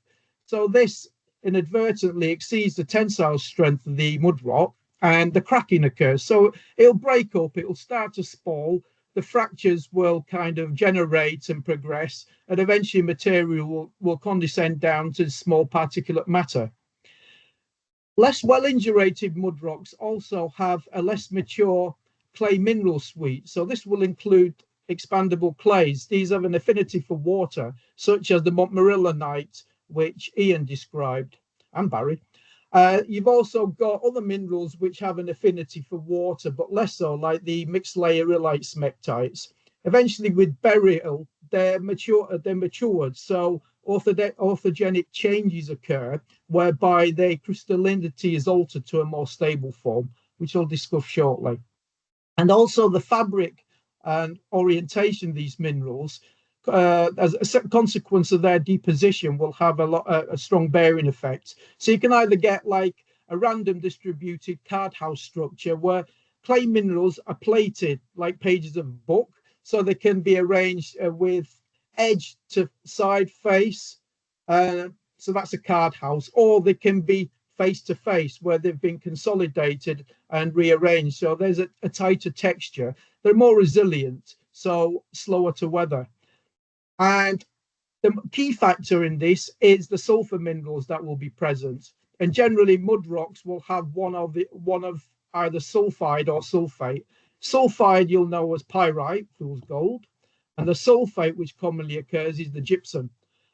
So this inadvertently exceeds the tensile strength of the mud rock, and the cracking occurs. So it'll break up, it'll start to spall, the fractures will kind of generate and progress, and eventually material will condensate down to small particulate matter. Less well indurated mud rocks also have a less mature clay mineral suite. So this will include expandable clays. These have an affinity for water, such as the Montmorillonite, which Ian described, and Barry. You've also got other minerals which have an affinity for water, but less so, like the mixed layer illite smectites. Eventually, with burial, they're matured. So orthogenic changes occur, whereby their crystallinity is altered to a more stable form, which I'll discuss shortly. And also the fabric and orientation of these minerals, as a consequence of their deposition, will have a strong bearing effect. So you can either get like a random distributed card house structure where clay minerals are plated like pages of a book, so they can be arranged with edge to side face. So that's a card house, or they can be face to face where they've been consolidated and rearranged. So there's a tighter texture. They're more resilient, so slower to weather. And the key factor in this is the sulfur minerals that will be present. And generally, mud rocks will have one of either sulfide or sulfate. Sulfide you'll know as pyrite, fool's gold, and the sulfate, which commonly occurs, is the gypsum,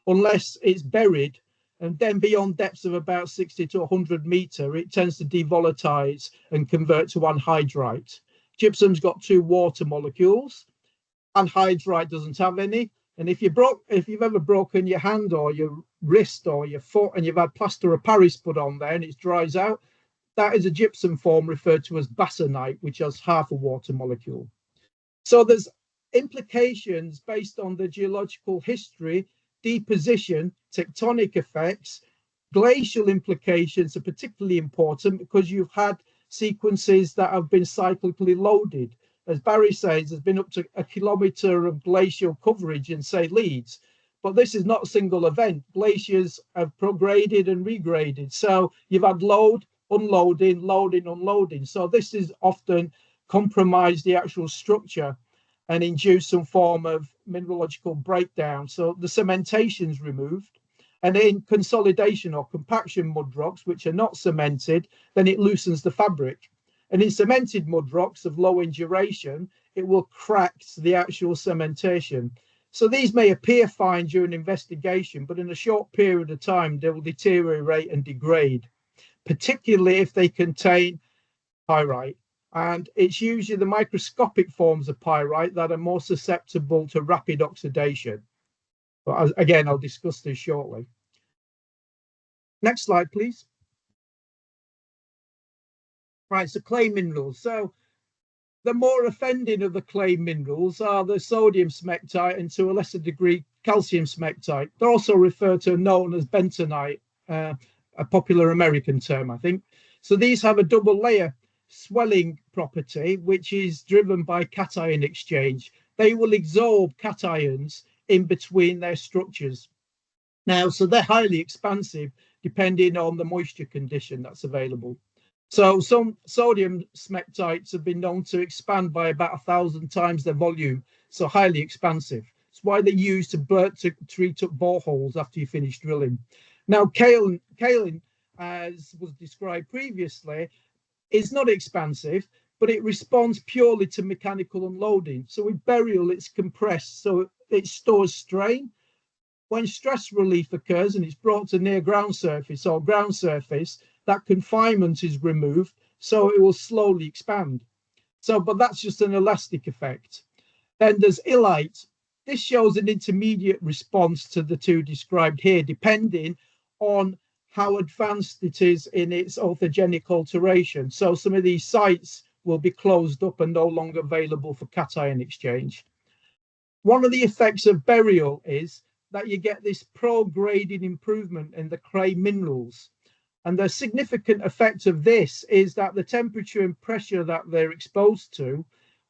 unless it's buried. And then beyond depths of about 60 to 100 meter, it tends to devolatize and convert to anhydrite. Gypsum's got 2 water molecules, anhydrite doesn't have any. And if you've ever broken your hand or your wrist or your foot and you've had plaster of Paris put on there and it dries out, that is a gypsum form referred to as basanite, which has half a water molecule. So there's implications based on the geological history, deposition, tectonic effects. Glacial implications are particularly important because you've had sequences that have been cyclically loaded. As Barry says, there's been up to 1 kilometre of glacial coverage in, say, Leeds. But this is not a single event. Glaciers have prograded and regraded. So you've had load, unloading, loading, unloading. So this is often compromised the actual structure and induce some form of mineralogical breakdown. So the cementation is removed. And in consolidation or compaction mud rocks, which are not cemented, then it loosens the fabric. And in cemented mud rocks of low induration, it will crack the actual cementation. So these may appear fine during investigation, but in a short period of time, they will deteriorate and degrade, particularly if they contain pyrite. And it's usually the microscopic forms of pyrite that are more susceptible to rapid oxidation. But again, I'll discuss this shortly. Next slide, please. Right, so clay minerals. So the more offending of the clay minerals are the sodium smectite and to a lesser degree calcium smectite. They're also referred to known as bentonite, a popular American term, I think. So these have a double layer swelling property, which is driven by cation exchange. They will absorb cations in between their structures. Now, so they're highly expansive depending on the moisture condition that's available. So some sodium smectites have been known to expand by about 1,000 times their volume, so highly expansive. It's why they're used to treat up boreholes after you finish drilling. Now, kaolin, as was described previously, is not expansive, but it responds purely to mechanical unloading. So with burial, it's compressed, so it stores strain. When stress relief occurs and it's brought to near ground surface or ground surface, that confinement is removed, so it will slowly expand. So, but that's just an elastic effect. Then there's illite. This shows an intermediate response to the two described here, depending on how advanced it is in its orthogenic alteration. So some of these sites will be closed up and no longer available for cation exchange. One of the effects of burial is that you get this prograding improvement in the clay minerals. And the significant effect of this is that the temperature and pressure that they're exposed to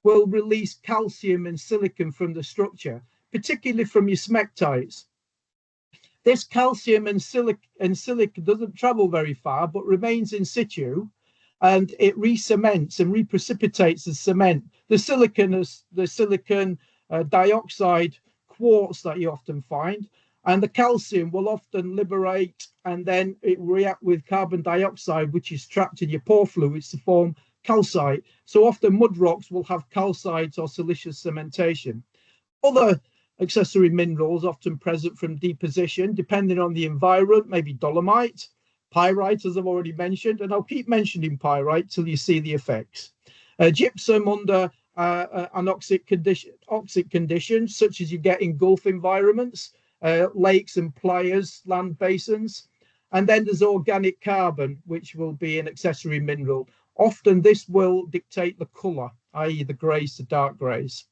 will release calcium and silicon from the structure, particularly from your smectites. This calcium and silica doesn't travel very far, but remains in situ, and it re-cements and reprecipitates the cement. The silicon is the silicon dioxide quartz that you often find, and the calcium will often liberate and then it react with carbon dioxide, which is trapped in your pore fluids to form calcite. So often mud rocks will have calcite or siliceous cementation. Other accessory minerals often present from deposition, depending on the environment, maybe dolomite, pyrite, as I've already mentioned, and I'll keep mentioning pyrite till you see the effects. Gypsum under anoxic conditions, such as you get in Gulf environments, lakes and playas, land basins. And then there's organic carbon, which will be an accessory mineral. Often this will dictate the colour, i.e. the greys to dark greys.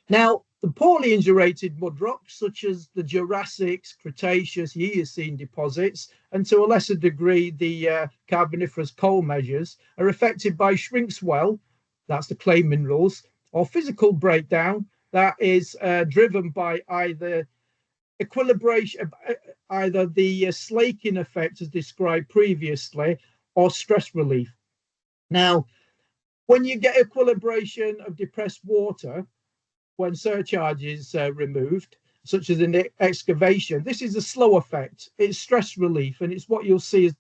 Now, the poorly indurated mud rocks, such as the Jurassic, Cretaceous, Eocene deposits, and to a lesser degree the Carboniferous coal measures, are affected by shrink swell, that's the clay minerals, or physical breakdown that is driven by either equilibration, either the slaking effect as described previously, or stress relief. Now, when you get equilibration of depressed water, when surcharge is removed, such as in excavation, this is a slow effect. It's stress relief, and it's what you'll see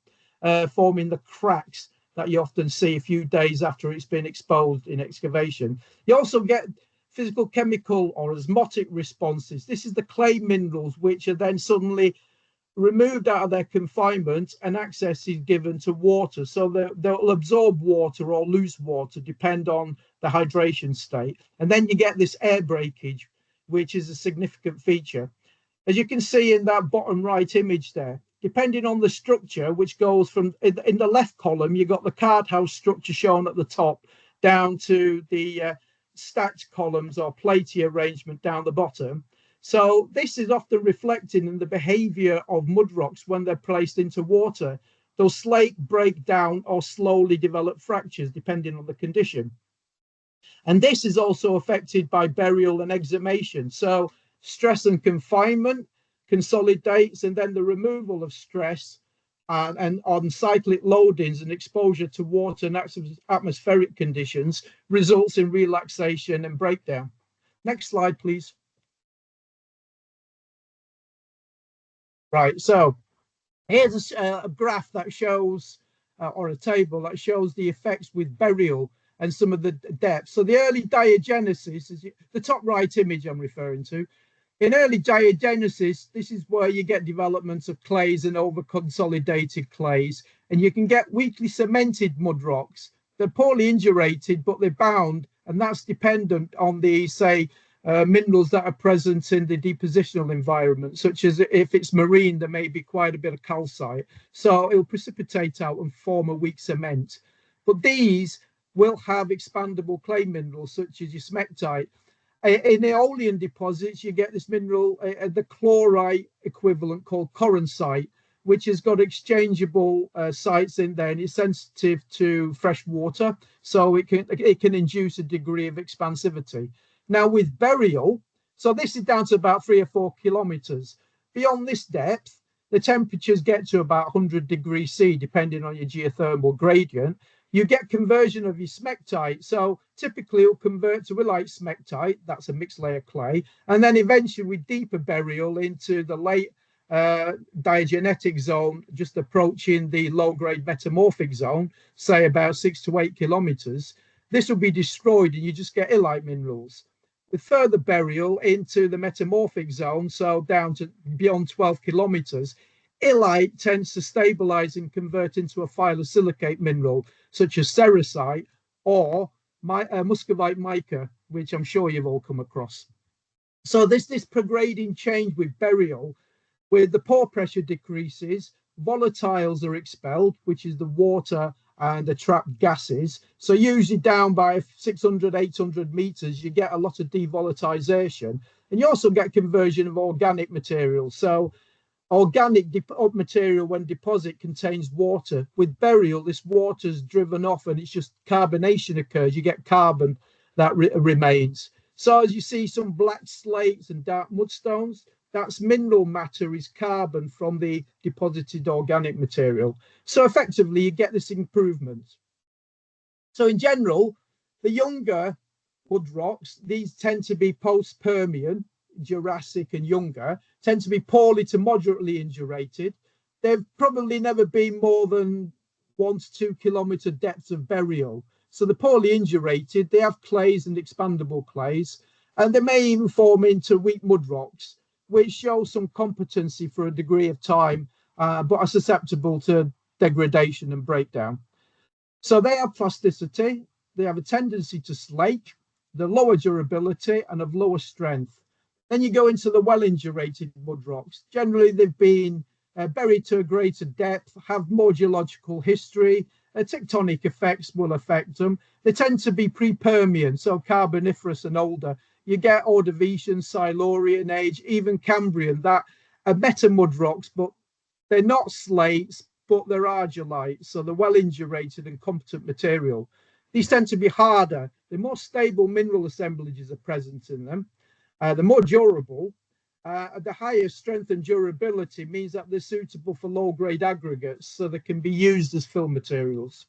forming the cracks that you often see a few days after it's been exposed in excavation. You also get physical, chemical, or osmotic responses. This is the clay minerals, which are then suddenly removed out of their confinement and access is given to water. So they'll absorb water or lose water, depend on the hydration state. And then you get this air breakage, which is a significant feature. As you can see in that bottom right image there, depending on the structure, which goes from, in the left column, you've got the card house structure shown at the top, down to the stacked columns or platy arrangement down the bottom. So this is often reflected in the behavior of mud rocks when they're placed into water. They'll slake, break down, or slowly develop fractures, depending on the condition. And this is also affected by burial and exhumation. So stress and confinement consolidates, and then the removal of stress and on cyclic loadings and exposure to water and atmospheric conditions results in relaxation and breakdown. Next slide, please. Right, so here's a graph that shows, or a table that shows the effects with burial and some of the depths. So the early diagenesis is the top right image I'm referring to. In early diagenesis, this is where you get development of clays and over-consolidated clays, and you can get weakly cemented mud rocks they're poorly indurated, but they're bound, and that's dependent on the, say, minerals that are present in the depositional environment, such as if it's marine, there may be quite a bit of calcite. So it'll precipitate out and form a weak cement. But these will have expandable clay minerals, such as your smectite. In aeolian deposits, you get this mineral, the chlorite equivalent called coransite, which has got exchangeable sites in there, and it's sensitive to fresh water, so it can induce a degree of expansivity. Now with burial, so this is down to about 3 or 4 kilometers. Beyond this depth, the temperatures get to about 100 degrees C, depending on your geothermal gradient. You get conversion of your smectite. So typically it'll convert to illite smectite, that's a mixed layer clay, and then eventually with deeper burial into the late diagenetic zone, just approaching the low-grade metamorphic zone, say about 6 to 8 kilometers, this will be destroyed and you just get illite minerals. With further burial into the metamorphic zone, so down to beyond 12 kilometers, illite tends to stabilize and convert into a phyllosilicate mineral, such as ceresite or muscovite mica, which I'm sure you've all come across. So this prograding change with burial, with the pore pressure decreases, volatiles are expelled, which is the water and the trapped gases. So usually down by 600, 800 meters, you get a lot of devolatilization, and you also get conversion of organic material. So organic material, when deposit, contains water. With burial, this water is driven off and it's just carbonation occurs. You get carbon that remains. So as you see some black slates and dark mudstones, that's mineral matter, is carbon from the deposited organic material. So effectively, you get this improvement. So in general, the younger mudrocks, these tend to be post-Permian, Jurassic and younger, tend to be poorly to moderately indurated. They've probably never been more than 1 to 2 kilometer depth of burial. So the poorly indurated, they have clays and expandable clays, and they may even form into weak mudrocks, which show some competency for a degree of time, but are susceptible to degradation and breakdown. So they have plasticity, they have a tendency to slake, the lower durability and of lower strength. Then you go into the well-indurated mudrocks. Generally, they've been buried to a greater depth, have more geological history, tectonic effects will affect them. They tend to be pre-Permian, so Carboniferous and older. You get Ordovician, Silurian age, even Cambrian, that are metamudrocks, but they're not slates, but they're argillite, so they're well-indurated and competent material. These tend to be harder. The more stable mineral assemblages are present in them. They're more durable. The higher strength and durability means that they're suitable for low-grade aggregates, so they can be used as fill materials.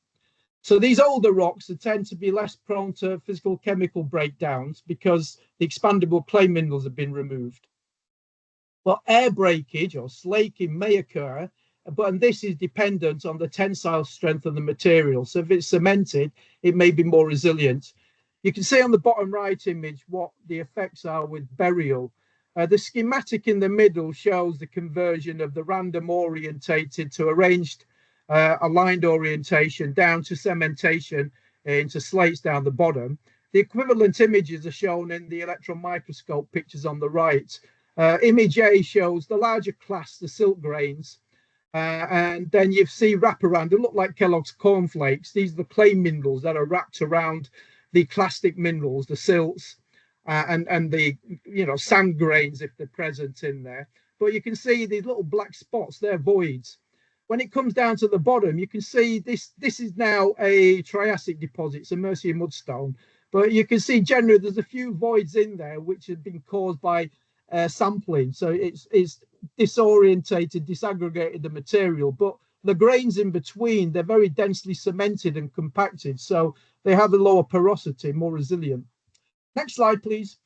So these older rocks tend to be less prone to physical chemical breakdowns because the expandable clay minerals have been removed. Well, air breakage or slaking may occur, and this is dependent on the tensile strength of the material. So if it's cemented, it may be more resilient. You can see on the bottom right image what the effects are with burial. The schematic in the middle shows the conversion of the random orientated to arranged aligned orientation down to cementation into slates down the bottom. The equivalent images are shown in the electron microscope pictures on the right. Image A shows the larger class, the silt grains, and then you see wraparound. They look like Kellogg's cornflakes. These are the clay minerals that are wrapped around the clastic minerals, the silts, and the sand grains if they're present in there. But you can see these little black spots, they're voids. When it comes down to the bottom, you can see this is now a Triassic deposit, it's a Mercia mudstone. But you can see generally there's a few voids in there which have been caused by sampling. So it's disorientated, disaggregated the material. But the grains in between, they're very densely cemented and compacted. So they have a lower porosity, more resilient. Next slide, please.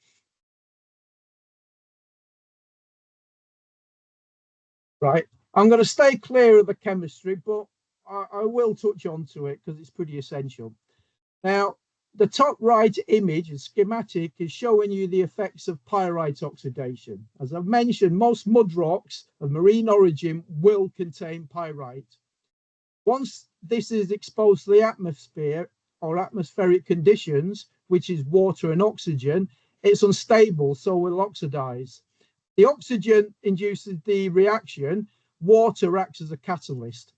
Right. I'm going to stay clear of the chemistry, but I will touch on to it because it's pretty essential. Now, the top right image, a schematic, is showing you the effects of pyrite oxidation. As I've mentioned, most mudrocks of marine origin will contain pyrite. Once this is exposed to the atmosphere, or atmospheric conditions, which is water and oxygen, it's unstable, so will oxidize. The oxygen induces the reaction, water acts as a catalyst.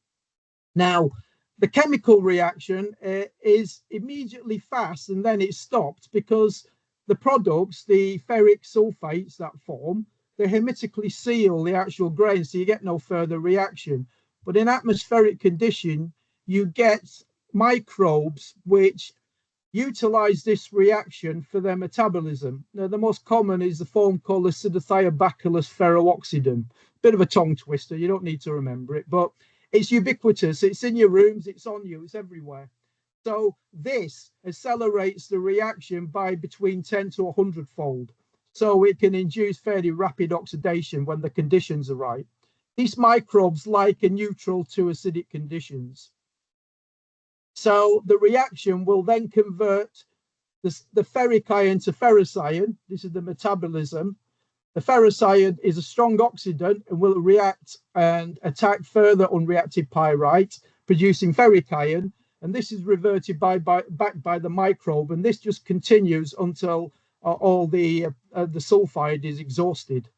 Now, the chemical reaction is immediately fast and then it's stopped because the products, the ferric sulfates that form, they hermetically seal the actual grain, so you get no further reaction. But in atmospheric condition, you get microbes which utilize this reaction for their metabolism. Now, the most common is the form called Acidithiobacillus ferrooxidum. Bit of a tongue twister, you don't need to remember it, but it's ubiquitous. It's in your rooms, it's on you, it's everywhere. So this accelerates the reaction by between 10 to 100 fold. So it can induce fairly rapid oxidation when the conditions are right. These microbes like a neutral to acidic conditions. So the reaction will then convert the ferric ion to ferrous ion. This is the metabolism. The ferrous ion is a strong oxidant and will react and attack further unreacted pyrite, producing ferric ion. And this is reverted back by the microbe. And this just continues until all the sulfide is exhausted.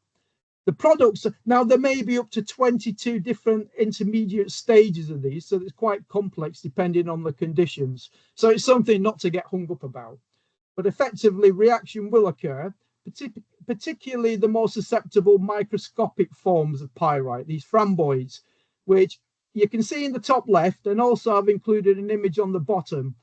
The products, now there may be up to 22 different intermediate stages of these, so it's quite complex depending on the conditions. So it's something not to get hung up about. But effectively, reaction will occur, particularly the more susceptible microscopic forms of pyrite, these framboids, which you can see in the top left, and also I've included an image on the bottom,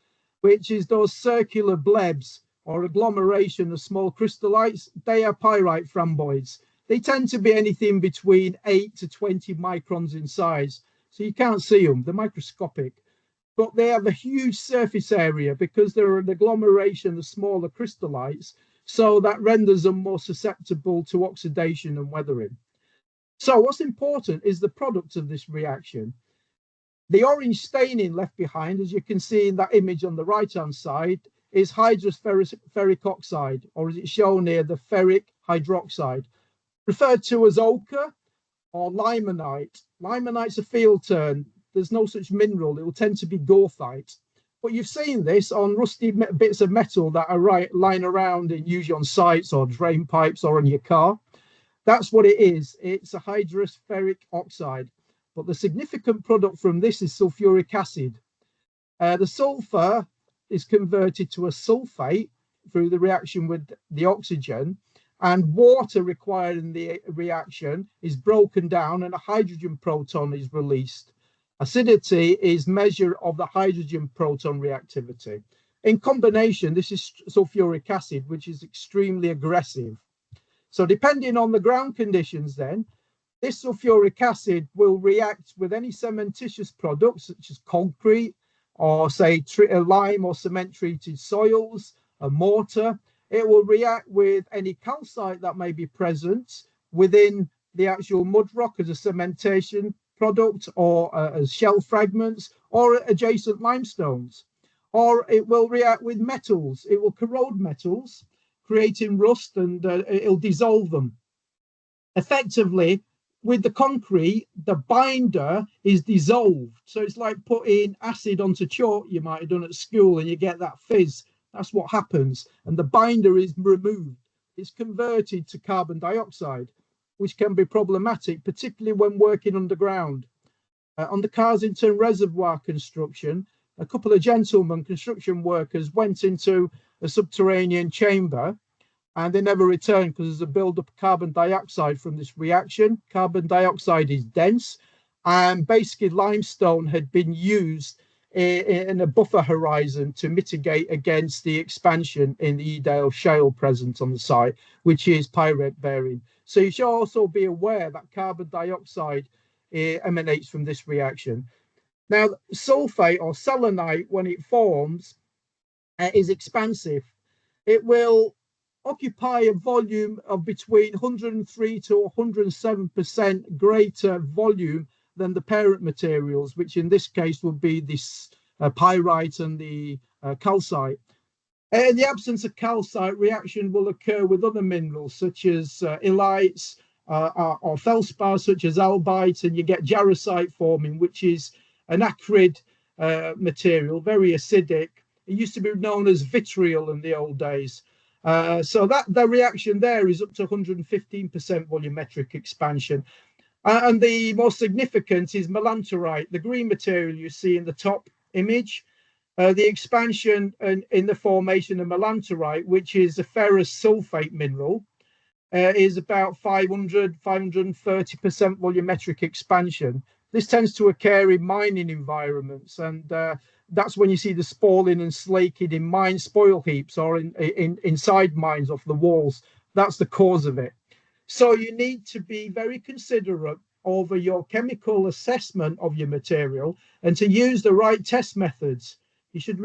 which is those circular blebs or agglomeration of small crystallites. They are pyrite framboids. They tend to be anything between 8 to 20 microns in size. So you can't see them, they're microscopic. But they have a huge surface area because they're an agglomeration of smaller crystallites. So that renders them more susceptible to oxidation and weathering. So what's important is the product of this reaction. The orange staining left behind, as you can see in that image on the right-hand side, is hydrous ferric oxide, or as it's shown here, the ferric hydroxide, referred to as ochre or limonite. Limonite's a field term. There's no such mineral. It will tend to be goethite. But you've seen this on rusty bits of metal that are lying around, usually on sites or drain pipes or on your car. That's what it is. It's a hydrous ferric oxide. But the significant product from this is sulfuric acid. The sulfur is converted to a sulfate through the reaction with the oxygen, and water required in the reaction is broken down and a hydrogen proton is released. Acidity is measure of the hydrogen proton reactivity. In combination, this is sulfuric acid, which is extremely aggressive. So depending on the ground conditions then, this sulfuric acid will react with any cementitious products such as concrete or say lime or cement treated soils, a mortar. It will react with any calcite that may be present within the actual mud rock as a cementation product or as shell fragments or adjacent limestones. Or it will react with metals. It will corrode metals, creating rust, and it'll dissolve them. Effectively, with the concrete, the binder is dissolved. So it's like putting acid onto chalk you might have done at school and you get that fizz. That's what happens. And the binder is removed. It's converted to carbon dioxide, which can be problematic, particularly when working underground. On the Carsington Reservoir construction, a couple of gentlemen, construction workers, went into a subterranean chamber and they never returned because there's a buildup of carbon dioxide from this reaction. Carbon dioxide is dense, and basically limestone had been used in a buffer horizon to mitigate against the expansion in the Edale Shale present on the site, which is pyrite bearing. So you should also be aware that carbon dioxide emanates from this reaction. Now, sulfate or selenite, when it forms, is expansive. It will occupy a volume of between 103 to 107% greater volume than the parent materials, which in this case would be this pyrite and the calcite. In the absence of calcite, reaction will occur with other minerals such as illites or feldspar such as albite, and you get jarosite forming, which is an acrid material, very acidic. It used to be known as vitriol in the old days. So the reaction there is up to 115% volumetric expansion. And the most significant is melantorite, the green material you see in the top image. The expansion in the formation of melantorite, which is a ferrous sulfate mineral, is about 530% volumetric expansion. This tends to occur in mining environments, and that's when you see the spalling and slaking in mine spoil heaps or inside mines off the walls. That's the cause of it. So you need to be very considerate over your chemical assessment of your material and to use the right test methods. You should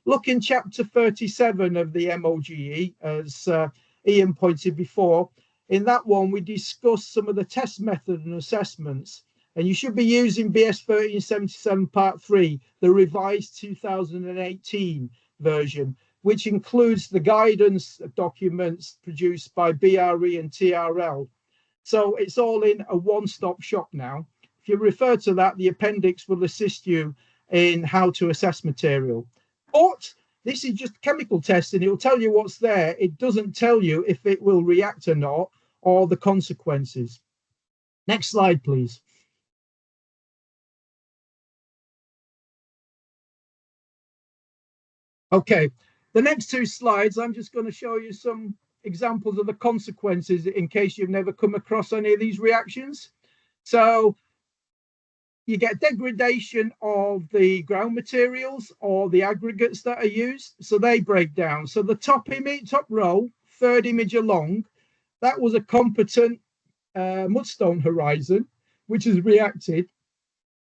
look in chapter 37 of the MOGE, as Ian pointed before. In that one, we discussed some of the test method and assessments. And you should be using BS 1377 Part 3, the revised 2018 version, which includes the guidance documents produced by BRE and TRL. So it's all in a one-stop shop now. If you refer to that, the appendix will assist you in how to assess material. But this is just chemical testing. It will tell you what's there. It doesn't tell you if it will react or not, or the consequences. Next slide, please. Okay, the next two slides, I'm just going to show you some examples of the consequences in case you've never come across any of these reactions. So you get degradation of the ground materials or the aggregates that are used, so they break down. So the top row, third image along, that was a competent mudstone horizon, which has reacted.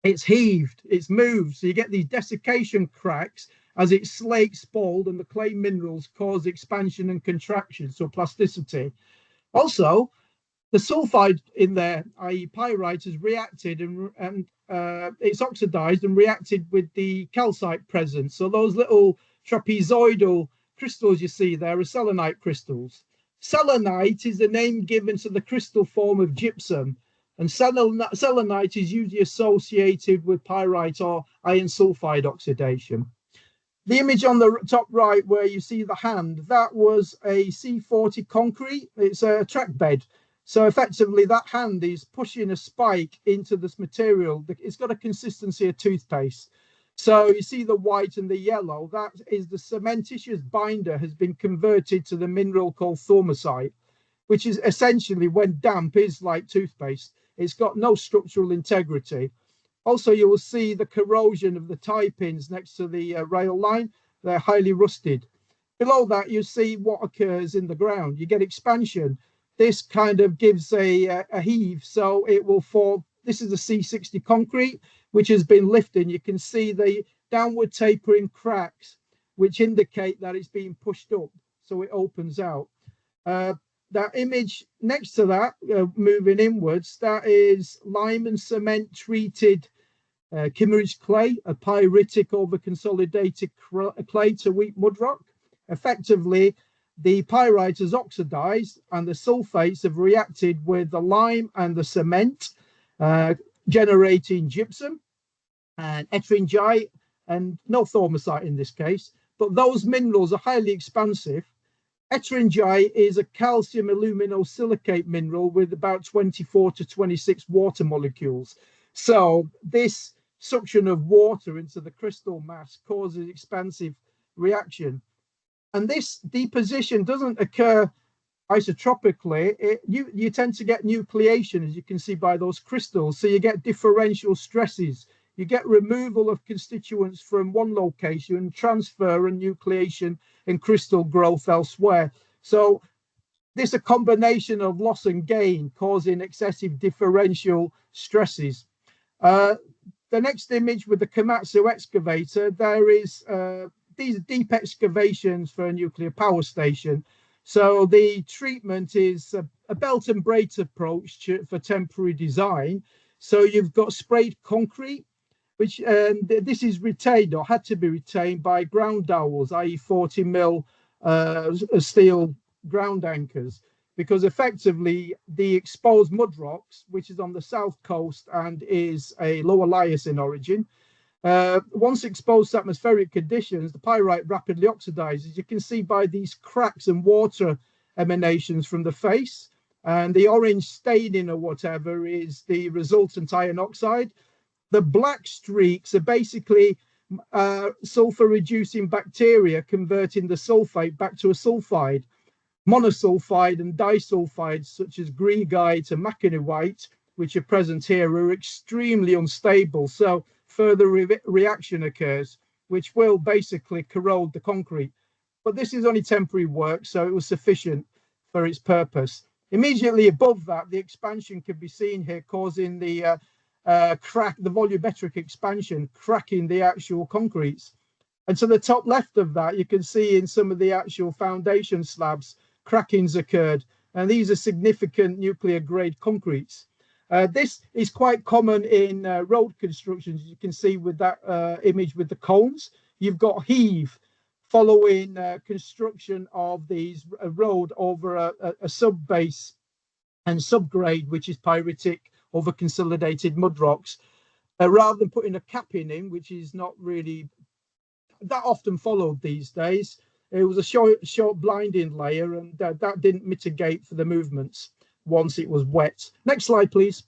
It's heaved, it's moved, so you get these desiccation cracks as it slakes, spalled, and the clay minerals cause expansion and contraction, so plasticity. Also, the sulfide in there, i.e. pyrite, has reacted and it's oxidized and reacted with the calcite present. So those little trapezoidal crystals you see there are selenite crystals. Selenite is the name given to the crystal form of gypsum, and selenite is usually associated with pyrite or iron sulfide oxidation. The image on the top right where you see the hand, that was a C40 concrete. It's a track bed. So effectively that hand is pushing a spike into this material. It's got a consistency of toothpaste. So you see the white and the yellow, that is the cementitious binder has been converted to the mineral called thaumasite, which is essentially, when damp, is like toothpaste. It's got no structural integrity. Also, you will see the corrosion of the tie pins next to the rail line. They're highly rusted. Below that, you see what occurs in the ground. You get expansion. This kind of gives a heave, so it will fall. This is a C60 concrete, which has been lifted. You can see the downward tapering cracks, which indicate that it's being pushed up, so it opens out. That image next to that, moving inwards, that is lime and cement treated Kimmeridge clay, a pyritic over consolidated clay to wheat mudrock. Effectively, the pyrite has oxidized and the sulfates have reacted with the lime and the cement, generating gypsum and ettringite, and no thaumasite in this case. But those minerals are highly expansive. Ettringite is a calcium aluminosilicate mineral with about 24 to 26 water molecules. So this suction of water into the crystal mass causes expansive reaction. And this deposition doesn't occur isotropically. You tend to get nucleation, as you can see by those crystals. So you get differential stresses. You get removal of constituents from one location and transfer and nucleation and crystal growth elsewhere. So this is a combination of loss and gain causing excessive differential stresses. The next image with the Komatsu excavator, there is these are deep excavations for a nuclear power station. So the treatment is a belt and braid approach for temporary design. So you've got sprayed concrete, which this is retained or had to be retained by ground dowels, i.e. 40 mil steel ground anchors, because effectively the exposed mudrocks, which is on the south coast and is a lower lias in origin, Once exposed to atmospheric conditions, the pyrite rapidly oxidizes. You can see by these cracks and water emanations from the face, and the orange staining or whatever is the resultant iron oxide. The black streaks are basically sulfur reducing bacteria converting the sulfate back to a sulfide. Monosulfide and disulfides such as greigite and maconite, which are present here, are extremely unstable. So further reaction occurs, which will basically corrode the concrete. But this is only temporary work, so it was sufficient for its purpose. Immediately above that, the expansion can be seen here, causing the crack, the volumetric expansion, cracking the actual concretes. And to the top left of that, you can see in some of the actual foundation slabs, crackings occurred, and these are significant nuclear grade concretes. This is quite common in road constructions. You can see with that image with the cones, you've got heave following construction of these road over a sub-base and subgrade, which is pyritic over consolidated mud rocks, rather than putting a capping in, which is not really that often followed these days. It was a short blinding layer, and that didn't mitigate for the movements once it was wet. Next slide, please.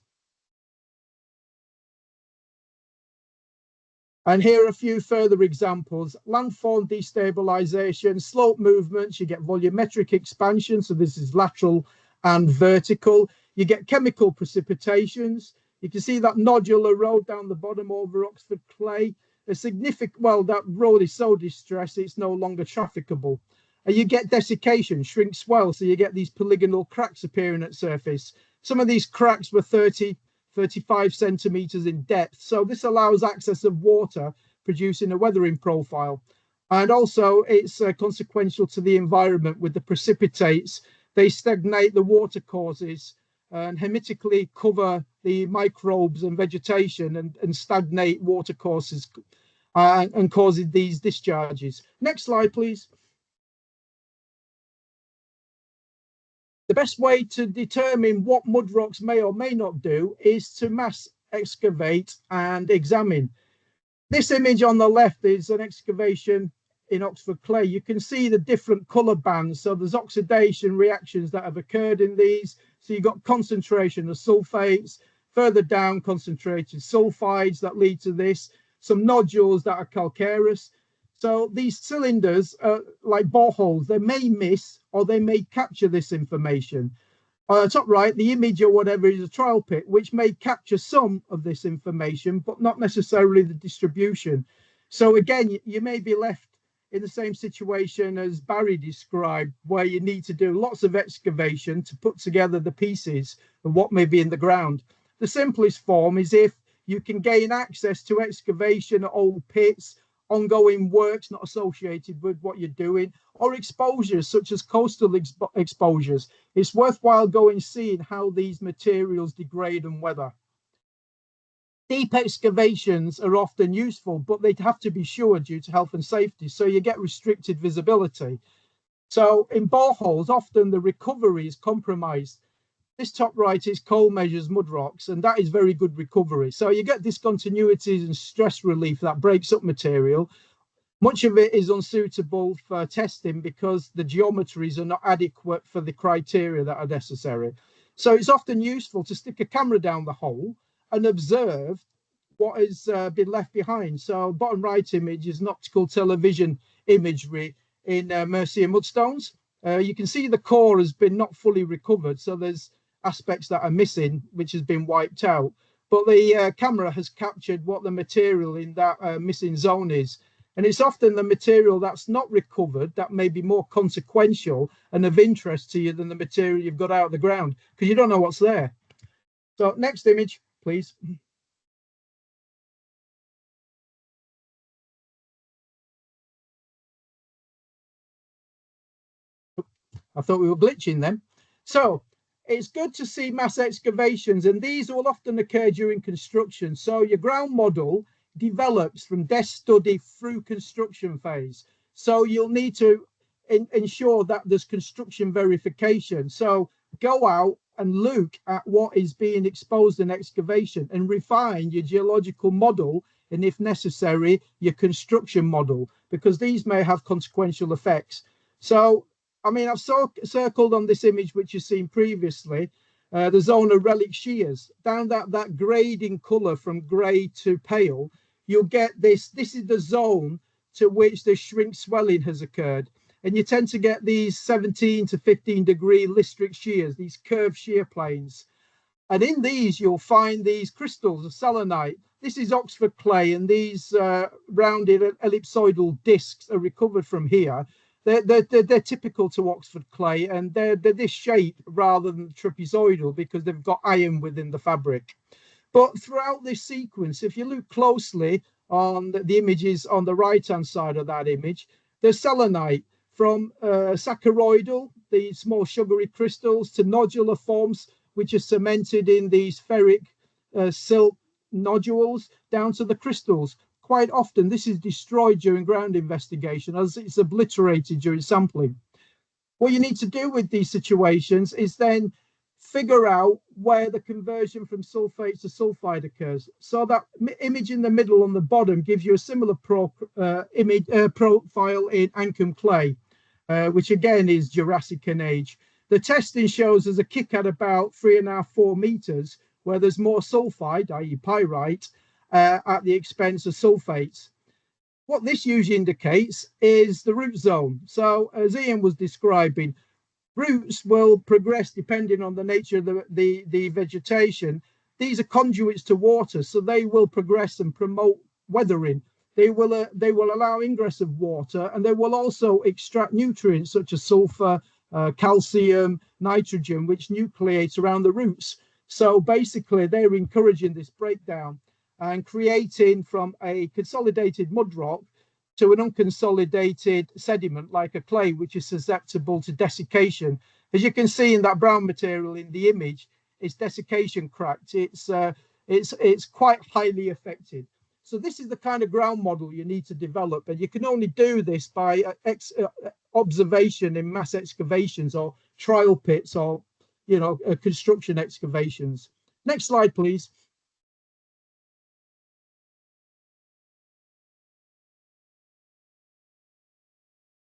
And here are a few further examples. Landform destabilization, slope movements, you get volumetric expansion, so this is lateral and vertical. You get chemical precipitations. You can see that nodular road down the bottom over Oxford clay. A significant, well, that road is so distressed it's no longer trafficable. And you get desiccation, shrink swell, so you get these polygonal cracks appearing at surface. Some of these cracks were 35 centimeters in depth, so this allows access of water, producing a weathering profile. And also it's consequential to the environment with the precipitates. They stagnate the water courses and hermetically cover the microbes and vegetation and stagnate water courses and causes these discharges. Next slide, please. The best way to determine what mud rocks may or may not do is to mass excavate and examine. This image on the left is an excavation in Oxford clay. You can see the different color bands. So there's oxidation reactions that have occurred in these. So you've got concentration of sulfates, further down concentrated sulfides that lead to this, some nodules that are calcareous. So these cylinders are like boreholes. They may miss or they may capture this information. Top right, the image or whatever is a trial pit, which may capture some of this information, but not necessarily the distribution. So again, you may be left in the same situation as Barry described, where you need to do lots of excavation to put together the pieces of what may be in the ground. The simplest form is if you can gain access to excavation at old pits, ongoing works not associated with what you're doing, or exposures such as coastal exposures. It's worthwhile going seeing how these materials degrade and weather. Deep excavations are often useful, but they have to be sure due to health and safety, so you get restricted visibility. So in boreholes, often the recovery is compromised. This top right is coal measures mud rocks, and that is very good recovery. So you get discontinuities and stress relief that breaks up material. Much of it is unsuitable for testing because the geometries are not adequate for the criteria that are necessary. So it's often useful to stick a camera down the hole and observe what has been left behind. So bottom right image is an optical television imagery in Mercia mudstones. You can see the core has been not fully recovered, so there's aspects that are missing, which has been wiped out. But the camera has captured what the material in that missing zone is. And it's often the material that's not recovered that may be more consequential and of interest to you than the material you've got out of the ground, because you don't know what's there. So next image, please. I thought we were glitching then. So it's good to see mass excavations, and these will often occur during construction. So your ground model develops from desk study through construction phase. So you'll need to ensure that there's construction verification. So go out and look at what is being exposed in excavation and refine your geological model, and if necessary, your construction model, because these may have consequential effects. So, I mean, I've circled on this image, which you've seen previously, the zone of relic shears. Down that grading colour from grey to pale, you'll get this. This is the zone to which the shrink swelling has occurred. And you tend to get these 17 to 15 degree listric shears, these curved shear planes. And in these, you'll find these crystals of selenite. This is Oxford clay, and these rounded ellipsoidal discs are recovered from here. They're typical to Oxford clay, and they're this shape rather than trapezoidal because they've got iron within the fabric. But throughout this sequence, if you look closely on the images on the right-hand side of that image, there's selenite from saccharoidal, the small sugary crystals, to nodular forms, which are cemented in these ferric silt nodules, down to the crystals. Quite often, this is destroyed during ground investigation as it's obliterated during sampling. What you need to do with these situations is then figure out where the conversion from sulfate to sulfide occurs. So that image in the middle on the bottom gives you a similar profile in Ancam clay, which again is Jurassic in age. The testing shows there's a kick at about 3.5 to 4 meters, where there's more sulfide, i.e. pyrite, at the expense of sulfates. What this usually indicates is the root zone. So as Ian was describing, roots will progress depending on the nature of the vegetation. These are conduits to water, so they will progress and promote weathering. They will allow ingress of water, and they will also extract nutrients such as sulfur, calcium, nitrogen, which nucleates around the roots. So basically, they're encouraging this breakdown and creating from a consolidated mud rock to an unconsolidated sediment like a clay, which is susceptible to desiccation. As you can see in that brown material in the image, it's desiccation cracked. It's quite highly affected. So this is the kind of ground model you need to develop, and you can only do this by observation in mass excavations or trial pits or construction excavations. Next slide, please.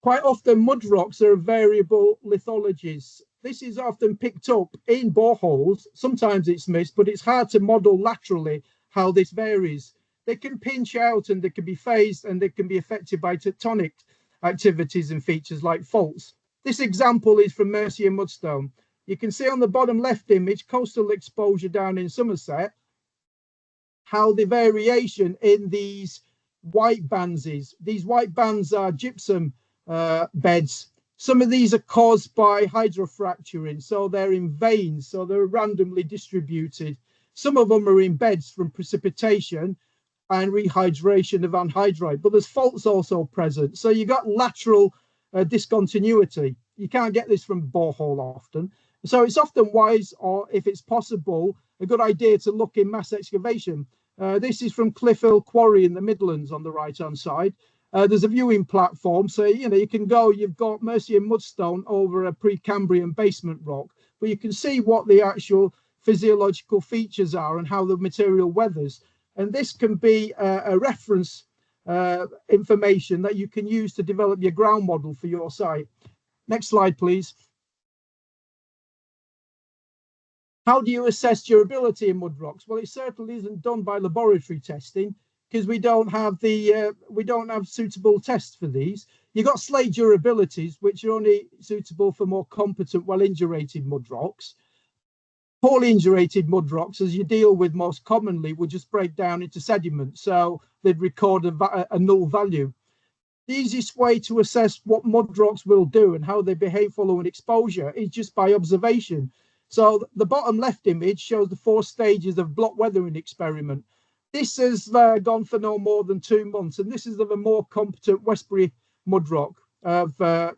Quite often, mud rocks are variable lithologies. This is often picked up in boreholes. Sometimes it's missed, but it's hard to model laterally how this varies. They can pinch out and they can be phased, and they can be affected by tectonic activities and features like faults. This example is from Mercia Mudstone. You can see on the bottom left image, coastal exposure down in Somerset, how the variation in these white bands is. These white bands are gypsum beds. Some of these are caused by hydrofracturing, so they're in veins, so they're randomly distributed. Some of them are in beds from precipitation and rehydration of anhydrite, but there's faults also present. So you got lateral discontinuity. You can't get this from borehole often. So it's often wise, or if it's possible, a good idea to look in mass excavation. This is from Cliff Hill Quarry in the Midlands on the right-hand side. There's a viewing platform, so you can go. You've got Mercia Mudstone over a Precambrian basement rock, but you can see what the actual physiological features are and how the material weathers. And this can be a reference information that you can use to develop your ground model for your site. Next slide, please. How do you assess durability in mud rocks? Well, it certainly isn't done by laboratory testing, because we don't have suitable tests for these. You've got slate durabilities, which are only suitable for more competent, well-indurated mud rocks. Poorly indurated mud rocks, as you deal with most commonly, will just break down into sediment, so they'd record a null value. The easiest way to assess what mud rocks will do and how they behave following exposure is just by observation. So the bottom left image shows the 4 stages of block weathering experiment. This has gone for no more than 2 months, and this is of a more competent Westbury mud rock of late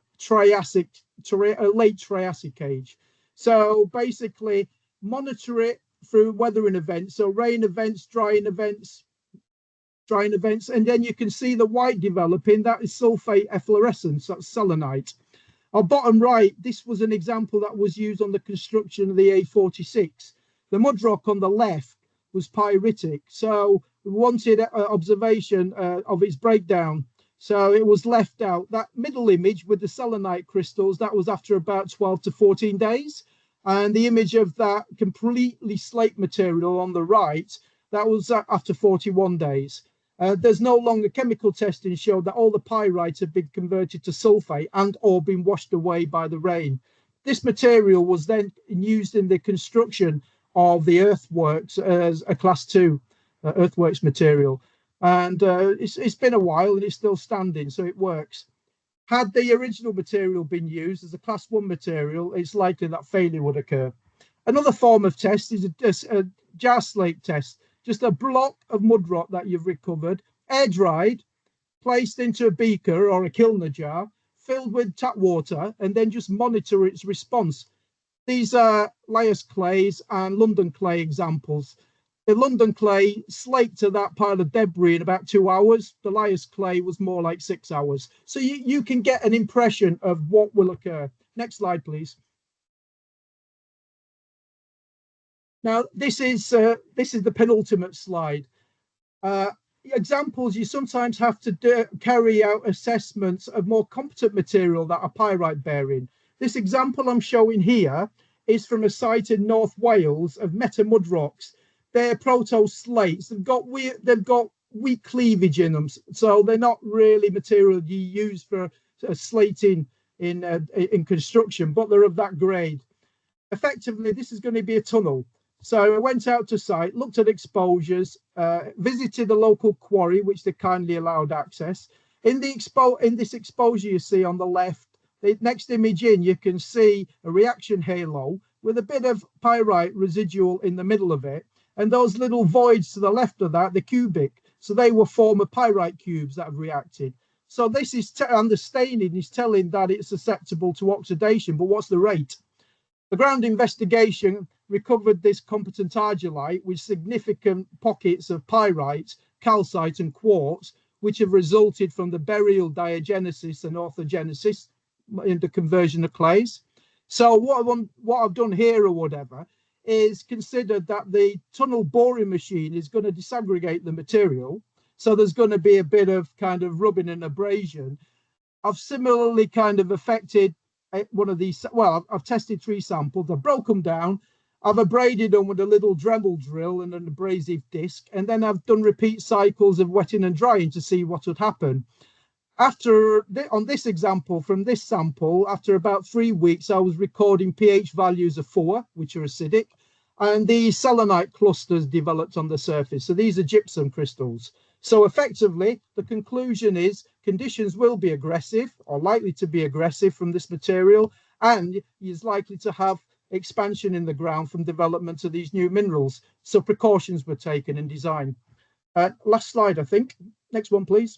Triassic age. So basically, monitor it through weathering events, so rain events, drying events, and then you can see the white developing. That is sulfate efflorescence, that's selenite. On bottom right, this was an example that was used on the construction of the A46. The mudrock on the left was pyritic, so we wanted observation of its breakdown. So it was left out. That middle image with the selenite crystals, that was after about 12 to 14 days. And the image of that completely slate material on the right, that was after 41 days. There's no longer chemical testing showed that all the pyrite had been converted to sulfate and or been washed away by the rain. This material was then used in the construction of the earthworks as a class 2 earthworks material. And it's been a while and it's still standing, so it works. Had the original material been used as a class 1 material, it's likely that failure would occur. Another form of test is a jar slate test. Just a block of mudrock that you've recovered, air dried, placed into a beaker or a kilner jar, filled with tap water, and then just monitor its response. These are Lias clays and London clay examples. The London clay slaked to that pile of debris in about 2 hours. The Lias clay was more like 6 hours. So you can get an impression of what will occur. Next slide, please. Now, this is the penultimate slide. Examples, you sometimes have to carry out assessments of more competent material that are pyrite bearing. This example I'm showing here is from a site in North Wales of meta mudrocks. They're proto slates. They've got weak cleavage in them, so they're not really material you use for slating in construction, but they're of that grade. Effectively, this is going to be a tunnel. So I went out to site, looked at exposures, visited the local quarry, which they kindly allowed access. In this exposure you see on the left, the next image in, you can see a reaction halo with a bit of pyrite residual in the middle of it. And those little voids to the left of that, the cubic, so they were former pyrite cubes that have reacted. So this is, and the staining is telling that it's susceptible to oxidation, but what's the rate? The ground investigation recovered this competent argillite with significant pockets of pyrite, calcite and quartz, which have resulted from the burial diagenesis and orthogenesis in the conversion of clays. So what I've done here or whatever is considered that the tunnel boring machine is going to disaggregate the material. So there's going to be a bit of kind of rubbing and abrasion. I've similarly kind of affected one of these. Well, I've tested 3 samples. I've broken them down. I've abraded them with a little Dremel drill and an abrasive disc. And then I've done repeat cycles of wetting and drying to see what would happen. On this example, from this sample, after about 3 weeks, I was recording pH values of 4, which are acidic, and the selenite clusters developed on the surface. So these are gypsum crystals. So effectively, the conclusion is conditions will be aggressive or likely to be aggressive from this material, and is likely to have expansion in the ground from development of these new minerals. So precautions were taken in design. Last slide, I think. Next one, please.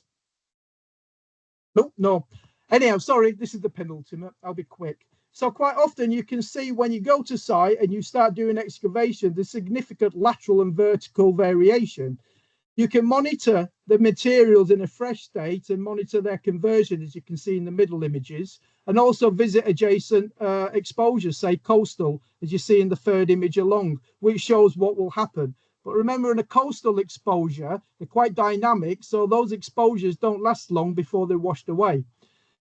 No. Anyhow, sorry, this is the penultimate. I'll be quick. So quite often you can see when you go to site and you start doing excavation, there's significant lateral and vertical variation. You can monitor the materials in a fresh state and monitor their conversion, as you can see in the middle images, and also visit adjacent exposures, say coastal, as you see in the third image along, which shows what will happen. But remember, in a coastal exposure, they're quite dynamic, so those exposures don't last long before they're washed away.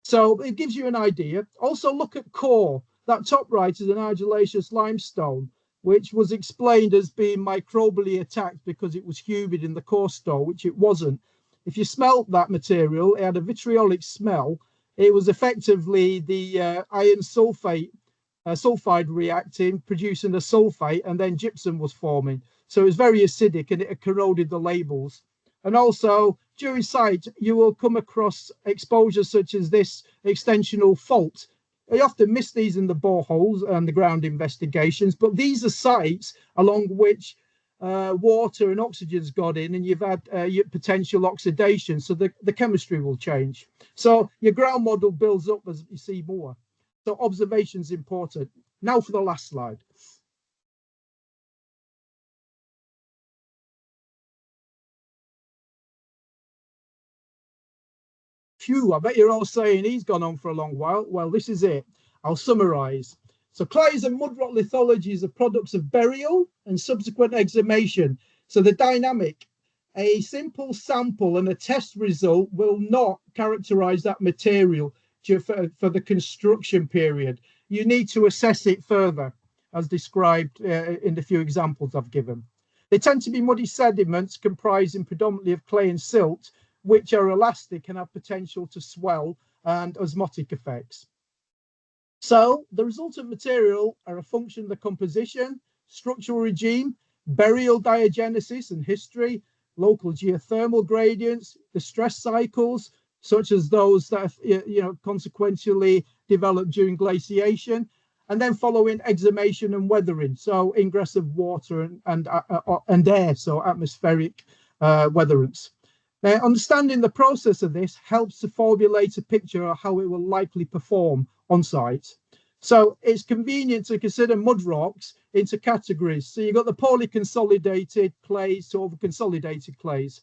So it gives you an idea. Also look at core. That top right is an argillaceous limestone, which was explained as being microbially attacked because it was humid in the core store, which it wasn't. If you smelt that material, it had a vitriolic smell. It was effectively the iron sulfide reacting, producing a sulfate, and then gypsum was forming. So it was very acidic and it corroded the labels. And also during site, you will come across exposures such as this extensional fault. You often miss these in the boreholes and the ground investigations, but these are sites along which water and oxygen's got in, and you've had your potential oxidation, so the chemistry will change. So your ground model builds up as you see more. So observation is important. Now for the last slide. Phew, I bet you're all saying he's gone on for a long while. Well, this is it. I'll summarize. So clays and mudrock lithologies are products of burial and subsequent exhumation. So the dynamic, a simple sample and a test result will not characterize that material for the construction period. You need to assess it further, as described in the few examples I've given. They tend to be muddy sediments comprising predominantly of clay and silt, which are elastic and have potential to swell and osmotic effects. So the resultant material are a function of the composition, structural regime, burial diagenesis and history, local geothermal gradients, the stress cycles, such as those that have, consequentially developed during glaciation, and then following exhumation and weathering, so ingress of water and air, so atmospheric weatherance. Now, understanding the process of this helps to formulate a picture of how it will likely perform on site. So it's convenient to consider mudrocks into categories. So you've got the poorly consolidated clays to over-consolidated clays.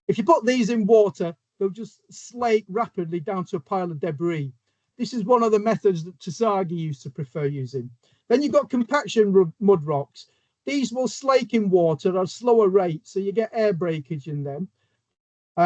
If you put these in water, they'll just slake rapidly down to a pile of debris. This is one of the methods that Tsagi used to prefer using. Then you've got compaction mudrocks. These will slake in water at a slower rate, so you get air breakage in them.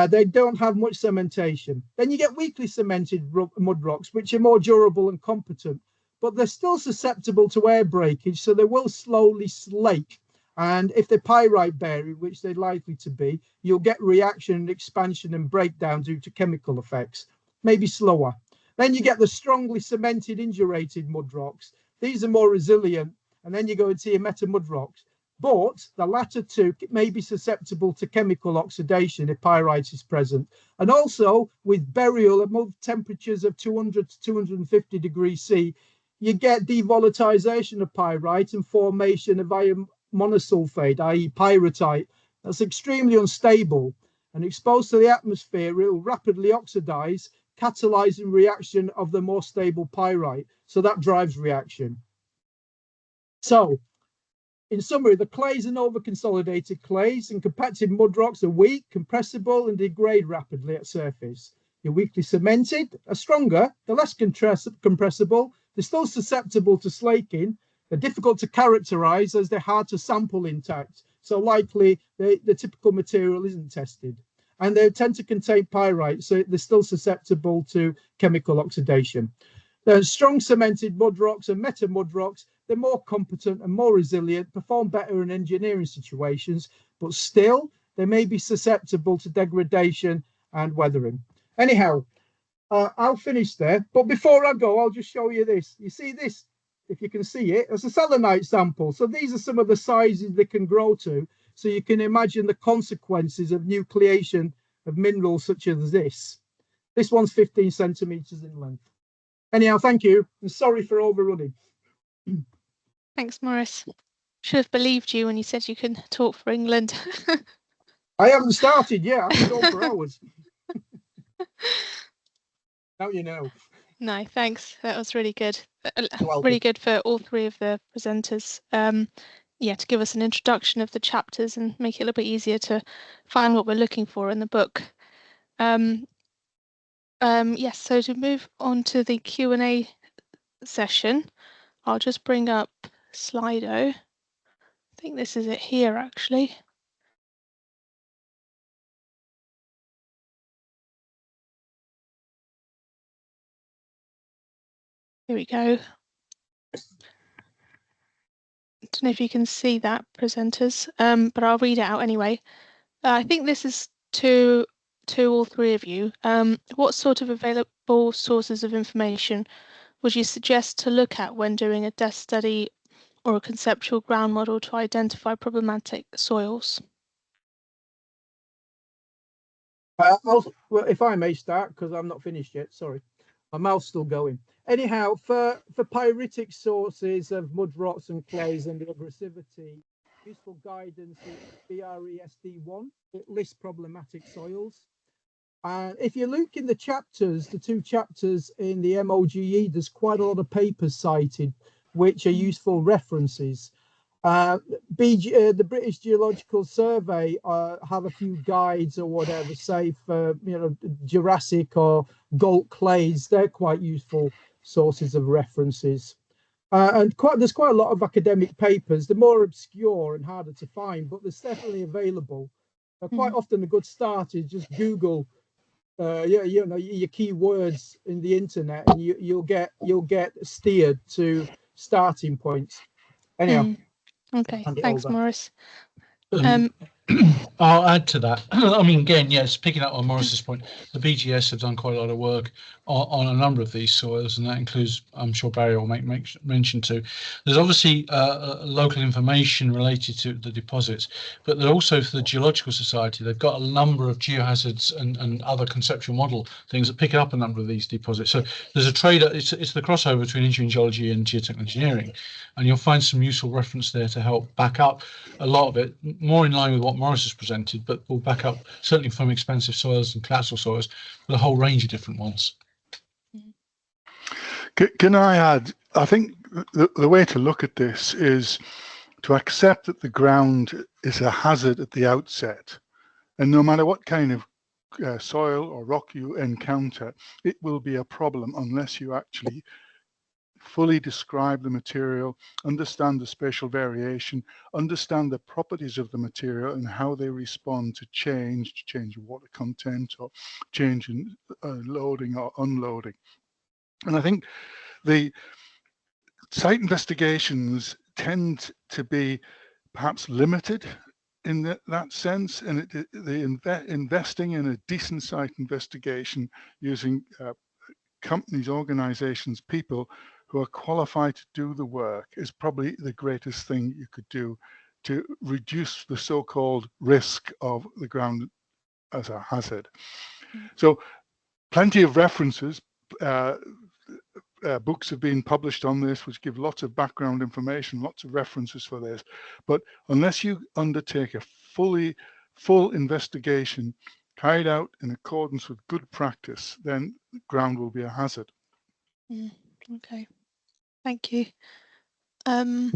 They don't have much cementation. Then you get weakly cemented mudrocks, which are more durable and competent, but they're still susceptible to air breakage, so they will slowly slake. And if they're pyrite bearing, which they're likely to be, you'll get reaction, expansion, and breakdown due to chemical effects, maybe slower. Then you get the strongly cemented, indurated mudrocks. These are more resilient. And then you go into your meta mudrocks. But the latter two may be susceptible to chemical oxidation if pyrite is present. And also with burial above temperatures of 200 to 250 degrees C, you get devolatilization of pyrite and formation of iron monosulfate, i.e. pyrite. That's extremely unstable. And exposed to the atmosphere, it will rapidly oxidize, catalyzing reaction of the more stable pyrite. So that drives reaction. So, in summary, the clays and over-consolidated clays and compacted mudrocks are weak, compressible, and degrade rapidly at surface. Your weakly cemented are stronger, they're less compressible, they're still susceptible to slaking, they're difficult to characterize as they're hard to sample intact. So likely the typical material isn't tested. And they tend to contain pyrite, so they're still susceptible to chemical oxidation. The strong cemented mudrocks and meta mudrocks, they're more competent and more resilient, perform better in engineering situations, but still they may be susceptible to degradation and weathering. Anyhow, I'll finish there. But before I go, I'll just show you this. You see this? If you can see it, it's a selenite sample. So these are some of the sizes they can grow to. So you can imagine the consequences of nucleation of minerals such as this. This one's 15 centimeters in length. Anyhow, thank you. And sorry for overrunning. Thanks, Maurice. Should have believed you when you said you can talk for England. I haven't started yet. I can go for hours. Now you know. No, thanks. That was really good. welcome. Really good for all three of the presenters. Yeah, to give us an introduction of the chapters and make it a little bit easier to find what we're looking for in the book. Yes, so to move on to the Q&A session, I'll just bring up Slido. I think this is it here, actually. Here we go. Don't know if you can see that, presenters, but I'll read it out anyway. I think this is to all three of you. What sort of available sources of information would you suggest to look at when doing a desk study or a conceptual ground model to identify problematic soils? Well, if I may start, because I'm not finished yet, sorry. My mouth's still going. Anyhow, for pyritic sources of mud rocks and clays and the aggressivity, useful guidance is BRESD1. It lists problematic soils. If you look in the chapters, the two chapters in the MOGE, there's quite a lot of papers cited, which are useful references. The British Geological Survey have a few guides or whatever, say for Jurassic or Gault clays. They're quite useful sources of references. And there's quite a lot of academic papers. They're more obscure and harder to find, but they're definitely available. Quite often a good start is just Google your keywords in the internet, and you'll get steered to starting points. Anyhow. Okay, thanks, Mourice. I'll add to that. I mean, again, yes, picking up on Maurice's point, the BGS have done quite a lot of work on a number of these soils, and that includes, I'm sure Barry will make mention to. There's obviously local information related to the deposits, but they're also for the Geological Society. They've got a number of geohazards and other conceptual model things that pick up a number of these deposits. So there's a trade. It's the crossover between engineering geology and geotechnical engineering, and you'll find some useful reference there to help back up a lot of it, more in line with what Mourice has presented, but will back up certainly from expansive soils and collapsible soils with a whole range of different ones. Can I add, I think the way to look at this is to accept that the ground is a hazard at the outset, and no matter what kind of soil or rock you encounter, it will be a problem unless you actually fully describe the material, understand the spatial variation, understand the properties of the material and how they respond to change of water content or change in loading or unloading. And I think the site investigations tend to be perhaps limited in that sense, and investing in a decent site investigation using companies, organizations, people who are qualified to do the work is probably the greatest thing you could do to reduce the so-called risk of the ground as a hazard. So plenty of references, books have been published on this which give lots of background information, lots of references for this, but unless you undertake a full investigation carried out in accordance with good practice, then the ground will be a hazard. Okay, thank you. Can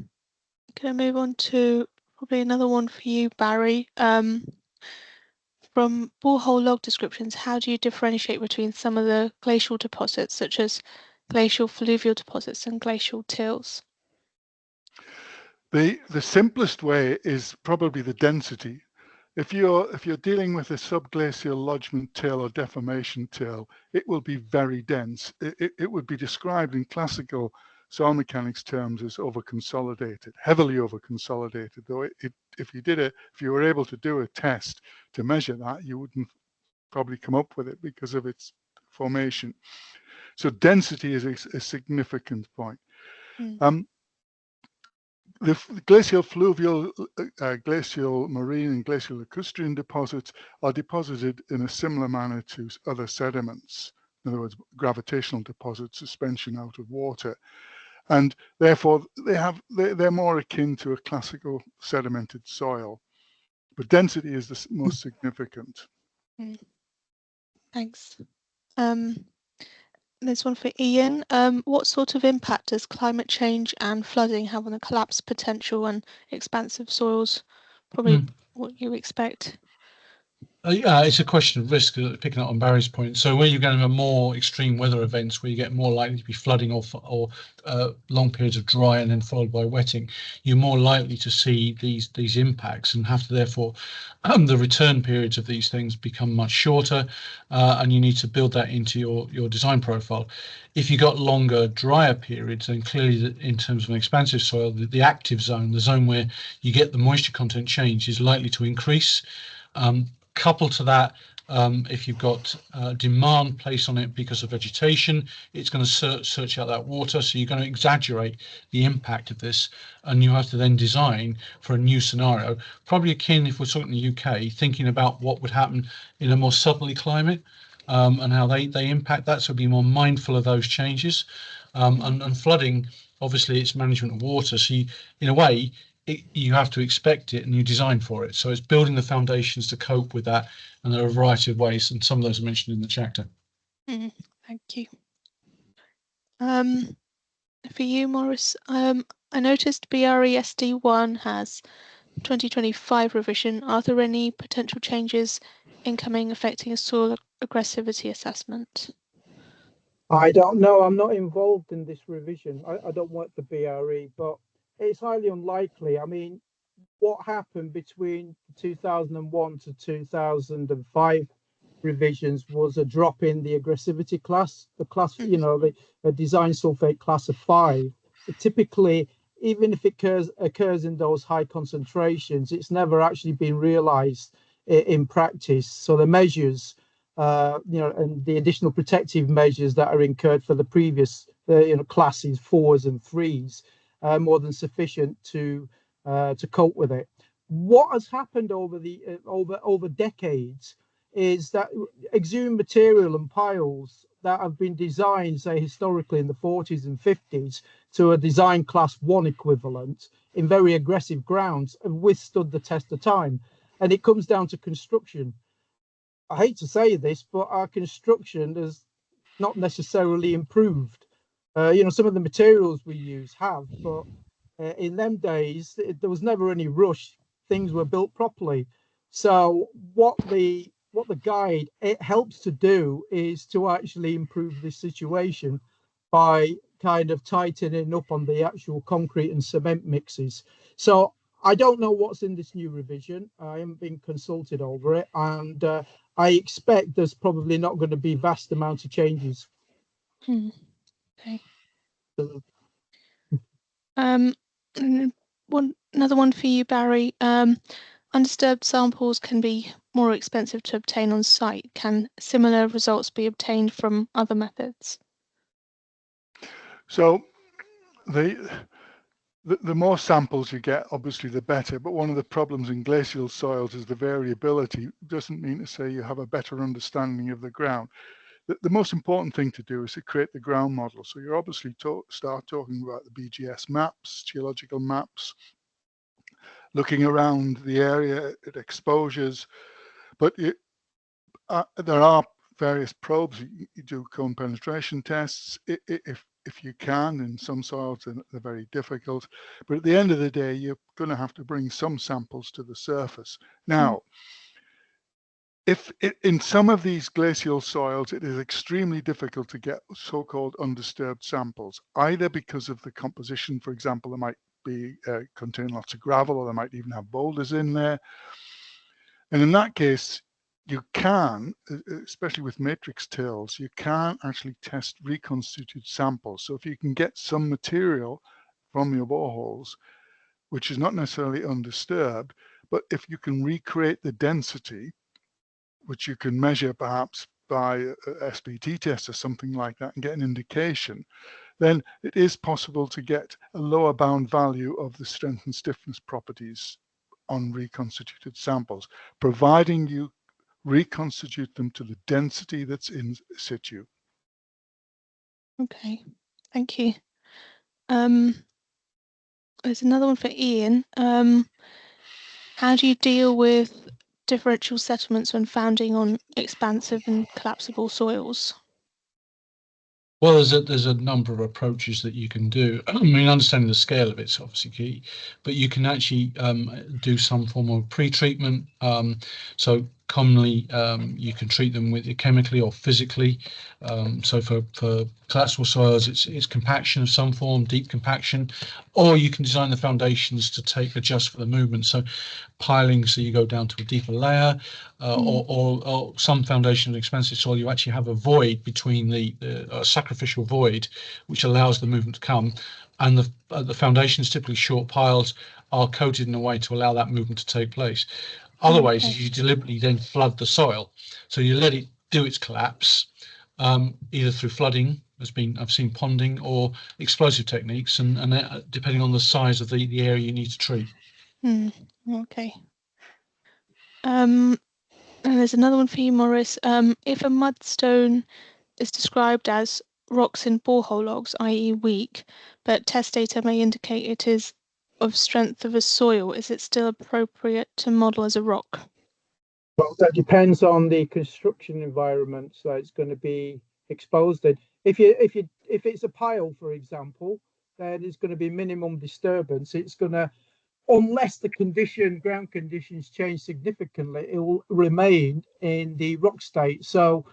I move on to probably another one for you, Barry? From borehole log descriptions, how do you differentiate between some of the glacial deposits, such as glacial fluvial deposits and glacial tills? The simplest way is probably the density. If you're dealing with a subglacial lodgement till or deformation till, it will be very dense. It would be described in classical soil mechanics terms as over-consolidated, heavily over-consolidated. Though if you were able to do a test to measure that, you wouldn't probably come up with it because of its formation. So density is a significant point. The glacial fluvial, glacial marine and glacial lacustrine deposits are deposited in a similar manner to other sediments. In other words, gravitational deposits, suspension out of water. And therefore they're more akin to a classical sedimented soil. But density is the most significant. Thanks. There's one for Ian. What sort of impact does climate change and flooding have on the collapse potential and expansive soils? Probably what you expect. Yeah, it's a question of risk, picking up on Barry's point. So where you're going to have more extreme weather events, where you get more likely to be flooding or long periods of dry and then followed by wetting, you're more likely to see these impacts and have to therefore the return periods of these things become much shorter, and you need to build that into your design profile. If you've got longer, drier periods, then clearly in terms of an expansive soil, the active zone, the zone where you get the moisture content change, is likely to increase. Coupled to that, if you've got demand placed on it because of vegetation, it's going to search out that water. So you're going to exaggerate the impact of this, and you have to then design for a new scenario, probably akin, if we're talking the UK, thinking about what would happen in a more southerly climate and how they impact that. So be more mindful of those changes. And flooding, obviously, it's management of water. So you, in a way, you have to expect it and you design for it. So it's building the foundations to cope with that. And there are a variety of ways, and some of those are mentioned in the chapter. Thank you. For you, Mourice, I I noticed BRE SD1 has 2025 revision. Are there any potential changes incoming affecting a soil aggressivity assessment? I don't know. I'm not involved in this revision. I don't work for BRE, but it's highly unlikely. I mean, what happened between 2001 to 2005 revisions was a drop in the aggressivity class, the class, you know, the design sulfate class of 5. Typically, even if it occurs in those high concentrations, it's never actually been realized in practice. So the measures, you know, and the additional protective measures that are incurred for the previous, you know, classes 4s and 3s are more than sufficient to cope with it. What has happened over the over decades is that exhumed material and piles that have been designed, say historically in the 40s and 50s, to a design class 1 equivalent in very aggressive grounds have withstood the test of time. And it comes down to construction. I hate to say this, but our construction has not necessarily improved. You know, some of the materials we use have, but in them days, there was never any rush. Things were built properly. So what the guide it helps to do is to actually improve this situation by kind of tightening up on the actual concrete and cement mixes. So I don't know what's in this new revision. I haven't been consulted over it, and I expect there's probably not going to be vast amounts of changes. Okay. So, Another one for you, Barry. Undisturbed samples can be more expensive to obtain on site. Can similar results be obtained from other methods? So the more samples you get, obviously the better, but one of the problems in glacial soils is the variability. It doesn't mean to say you have a better understanding of the ground. The most important thing to do is to create the ground model. So you're obviously start talking about the BGS maps, geological maps, looking around the area at exposures, but there are various probes. You do cone penetration tests if you can. In some soils they're very difficult, but at the end of the day you're going to have to bring some samples to the surface. Now, if in some of these glacial soils it is extremely difficult to get so-called undisturbed samples, either because of the composition. For example, there might be contain lots of gravel, or they might even have boulders in there, and in that case you can, especially with matrix tills, you can actually test reconstituted samples. So if you can get some material from your boreholes which is not necessarily undisturbed, but if you can recreate the density, which you can measure perhaps by a SPT test or something like that and get an indication, then it is possible to get a lower bound value of the strength and stiffness properties on reconstituted samples, providing you reconstitute them to the density that's in situ. Okay, thank you. There's another one for Ian. How do you deal with differential settlements when founding on expansive and collapsible soils? Well, there's a number of approaches that you can do. I mean, understanding the scale of it's obviously key, but you can actually do some form of pre-treatment. So commonly you can treat them with chemically or physically. So for collapsible soils, it's compaction of some form, deep compaction, or you can design the foundations to adjust for the movement. So piling, so you go down to a deeper layer, or some foundation of expansive soil, you actually have a void between the sacrificial void, which allows the movement to come, and the foundations, typically short piles, are coated in a way to allow that movement to take place. Other ways is you deliberately then flood the soil, so you let it do its collapse, either through flooding, I've seen ponding, or explosive techniques, and depending on the size of the area you need to treat. Okay. And there's another one for you, Maurice. If a mudstone is described as rocks in borehole logs, i.e. weak, but test data may indicate it is of strength of a soil, is it still appropriate to model as a rock? Well, that depends on the construction environment that it's going to be exposed in. If it's a pile, for example, then it's going to be minimum disturbance. It's going to, unless the ground conditions change significantly, it will remain in the rock state. So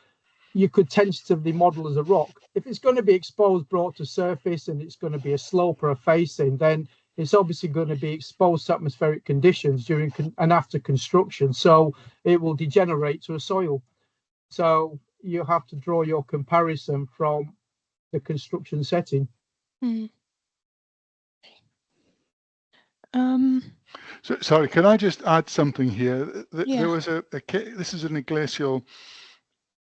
you could tentatively model as a rock. If it's going to be exposed, brought to surface, and it's going to be a slope or a facing, then it's obviously going to be exposed to atmospheric conditions during and after construction. So it will degenerate to a soil. So you have to draw your comparison from the construction setting. So, sorry, can I just add something here? Yeah. There was this is in a glacial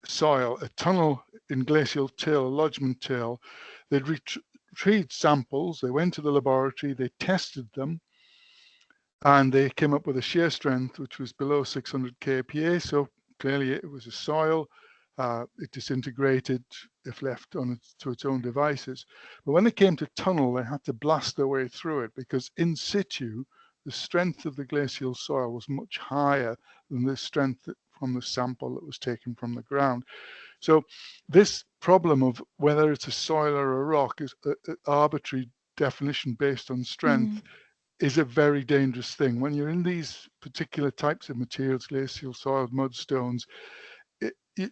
soil, a tunnel in glacial till, a lodgement till. They'd retrieved samples, they went to the laboratory, they tested them, and they came up with a shear strength which was below 600 kPa. So clearly it was a soil. It disintegrated if left to its own devices. But when they came to tunnel, they had to blast their way through it, because in situ, the strength of the glacial soil was much higher than the strength from the sample that was taken from the ground. So this problem of whether it's a soil or a rock is an arbitrary definition based on strength is a very dangerous thing. When you're in these particular types of materials, glacial soils, mudstones,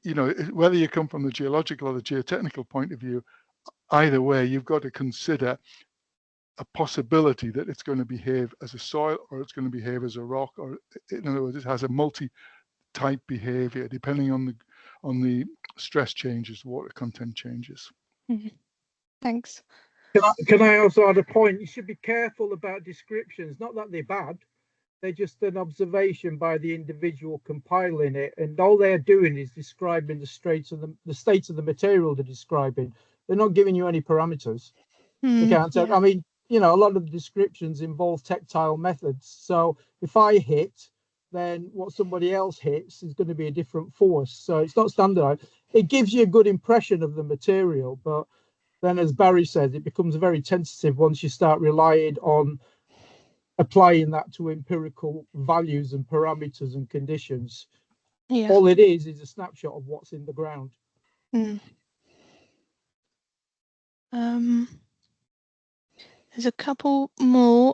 you know, whether you come from the geological or the geotechnical point of view, either way, you've got to consider a possibility that it's going to behave as a soil or it's going to behave as a rock, or in other words, it has a multi-type behavior depending on the stress changes, water content changes. Thanks. Can I also add a point? You should be careful about descriptions. Not that they're bad, they're just an observation by the individual compiling it, and all they're doing is describing the state of the material they're describing. They're not giving you any parameters. You can't tell. I mean, you know, a lot of the descriptions involve tactile methods. So if I hit, then what somebody else hits is going to be a different force. So it's not standardized. It gives you a good impression of the material, but then, as Barry said, it becomes very tentative once you start relying on applying that to empirical values and parameters and conditions. All it is a snapshot of what's in the ground. There's a couple more.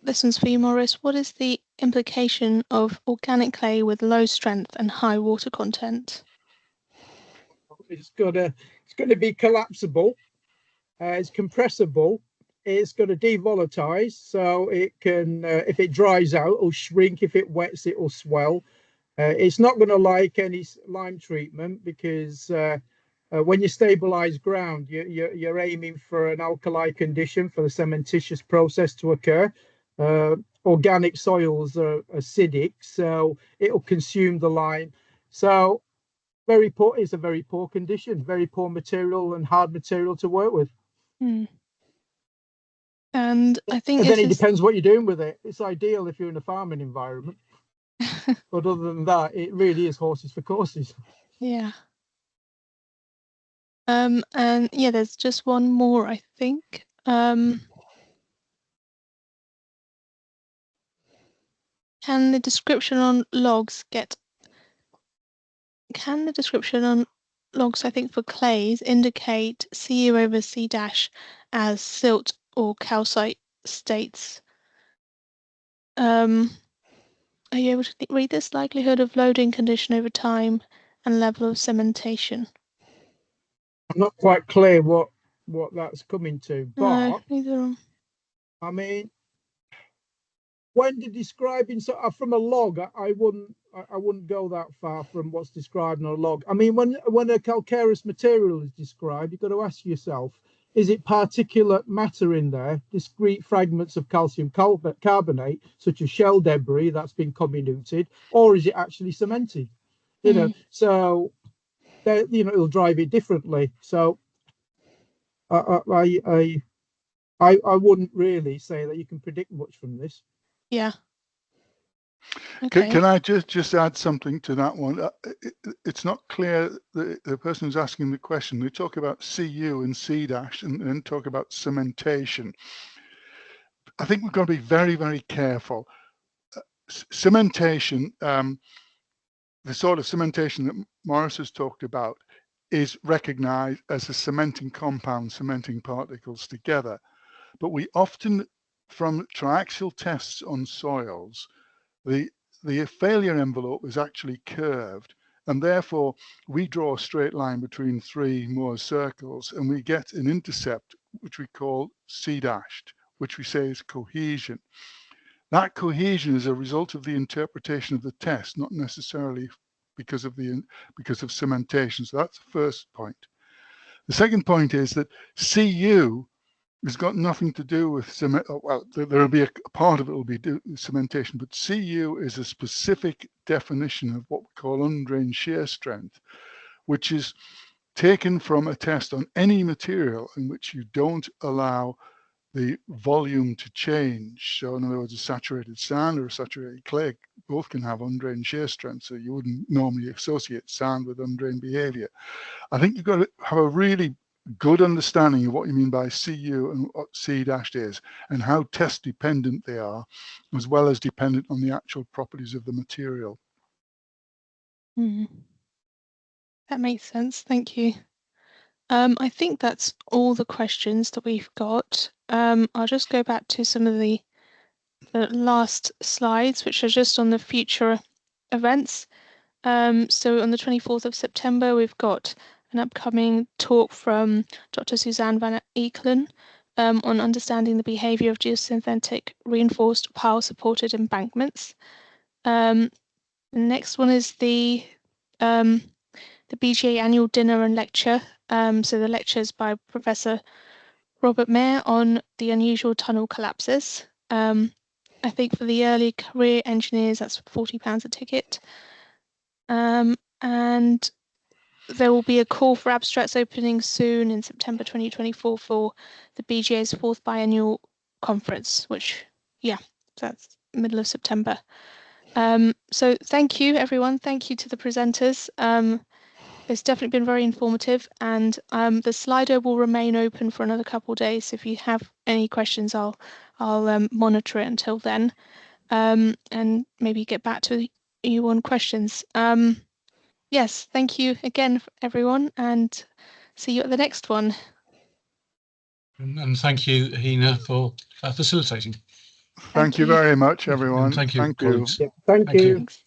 This one's for you, Maurice. What is the implication of organic clay with low strength and high water content? It's going to be collapsible. It's compressible. It's going to devolatize, so it can, if it dries out, it'll shrink. If it wets, it will swell. It's not going to like any lime treatment, because when you stabilize ground, you're aiming for an alkali condition for the cementitious process to occur. Organic soils are acidic, so it'll consume the lime. So very poor. It's a very poor condition, very poor material and hard material to work with. And I think then it depends what you're doing with it. It's ideal if you're in a farming environment, but other than that, it really is horses for courses. Yeah. And yeah, there's just one more, I think. Can the description on logs, I think, for clays indicate Cu over C dash as silt or calcite states? Are you able to read this? Likelihood of loading condition over time and level of cementation. I'm not quite clear what that's coming to, but no, neither. I mean, when they're describing, so from a log, I wouldn't go that far from what's described in a log. I mean, when a calcareous material is described, you've got to ask yourself, is it particulate matter in there, discrete fragments of calcium carbonate, such as shell debris that's been comminuted, or is it actually cemented? You know, so that, you know, it'll drive it differently. So I wouldn't really say that you can predict much from this. Yeah. Okay. Can I just add something to that one? It's not clear, the person who's asking the question, they talk about Cu and C dash and then talk about cementation. I think we've got to be very, very careful. Cementation, the sort of cementation that Maurice has talked about, is recognized as a cementing compound, cementing particles together. But we often, from triaxial tests on soils, the failure envelope is actually curved, and therefore we draw a straight line between three Mohr circles, and we get an intercept which we call C-dashed, which we say is cohesion. That cohesion is a result of the interpretation of the test, not necessarily because of cementation. So that's the first point. The second point is that CU has got nothing to do with cement. Well, there'll be a part of it will be cementation, but CU is a specific definition of what we call undrained shear strength, which is taken from a test on any material in which you don't allow the volume to change. So in other words, a saturated sand or a saturated clay both can have undrained shear strength. So you wouldn't normally associate sand with undrained behavior. I think you've got to have a really good understanding of what you mean by CU and what C-dashed is and how test dependent they are, as well as dependent on the actual properties of the material. That makes sense. Thank you. I think that's all the questions that we've got. I'll just go back to some of the last slides, which are just on the future events. So on the 24th of September, we've got an upcoming talk from Dr. Suzanne van Eekelen on understanding the behavior of geosynthetic reinforced pile-supported embankments. The next one is the BGA annual dinner and lecture. So the lectures by Professor Robert Mayer on the unusual tunnel collapses. I think for the early career engineers, that's £40 a ticket. And there will be a call for abstracts opening soon in September 2024 for the BGA's 4th biennial conference, which, yeah, that's middle of September. So thank you, everyone. Thank you to the presenters. It's definitely been very informative, and the Slido will remain open for another couple of days. If you have any questions, I'll monitor it until then, and maybe get back to you on questions. Yes, thank you again, everyone, and see you at the next one. And thank you, Hina, for facilitating. Thank you very much, everyone. And thank you, Thank you. colleagues. Yeah, thank you. Thanks.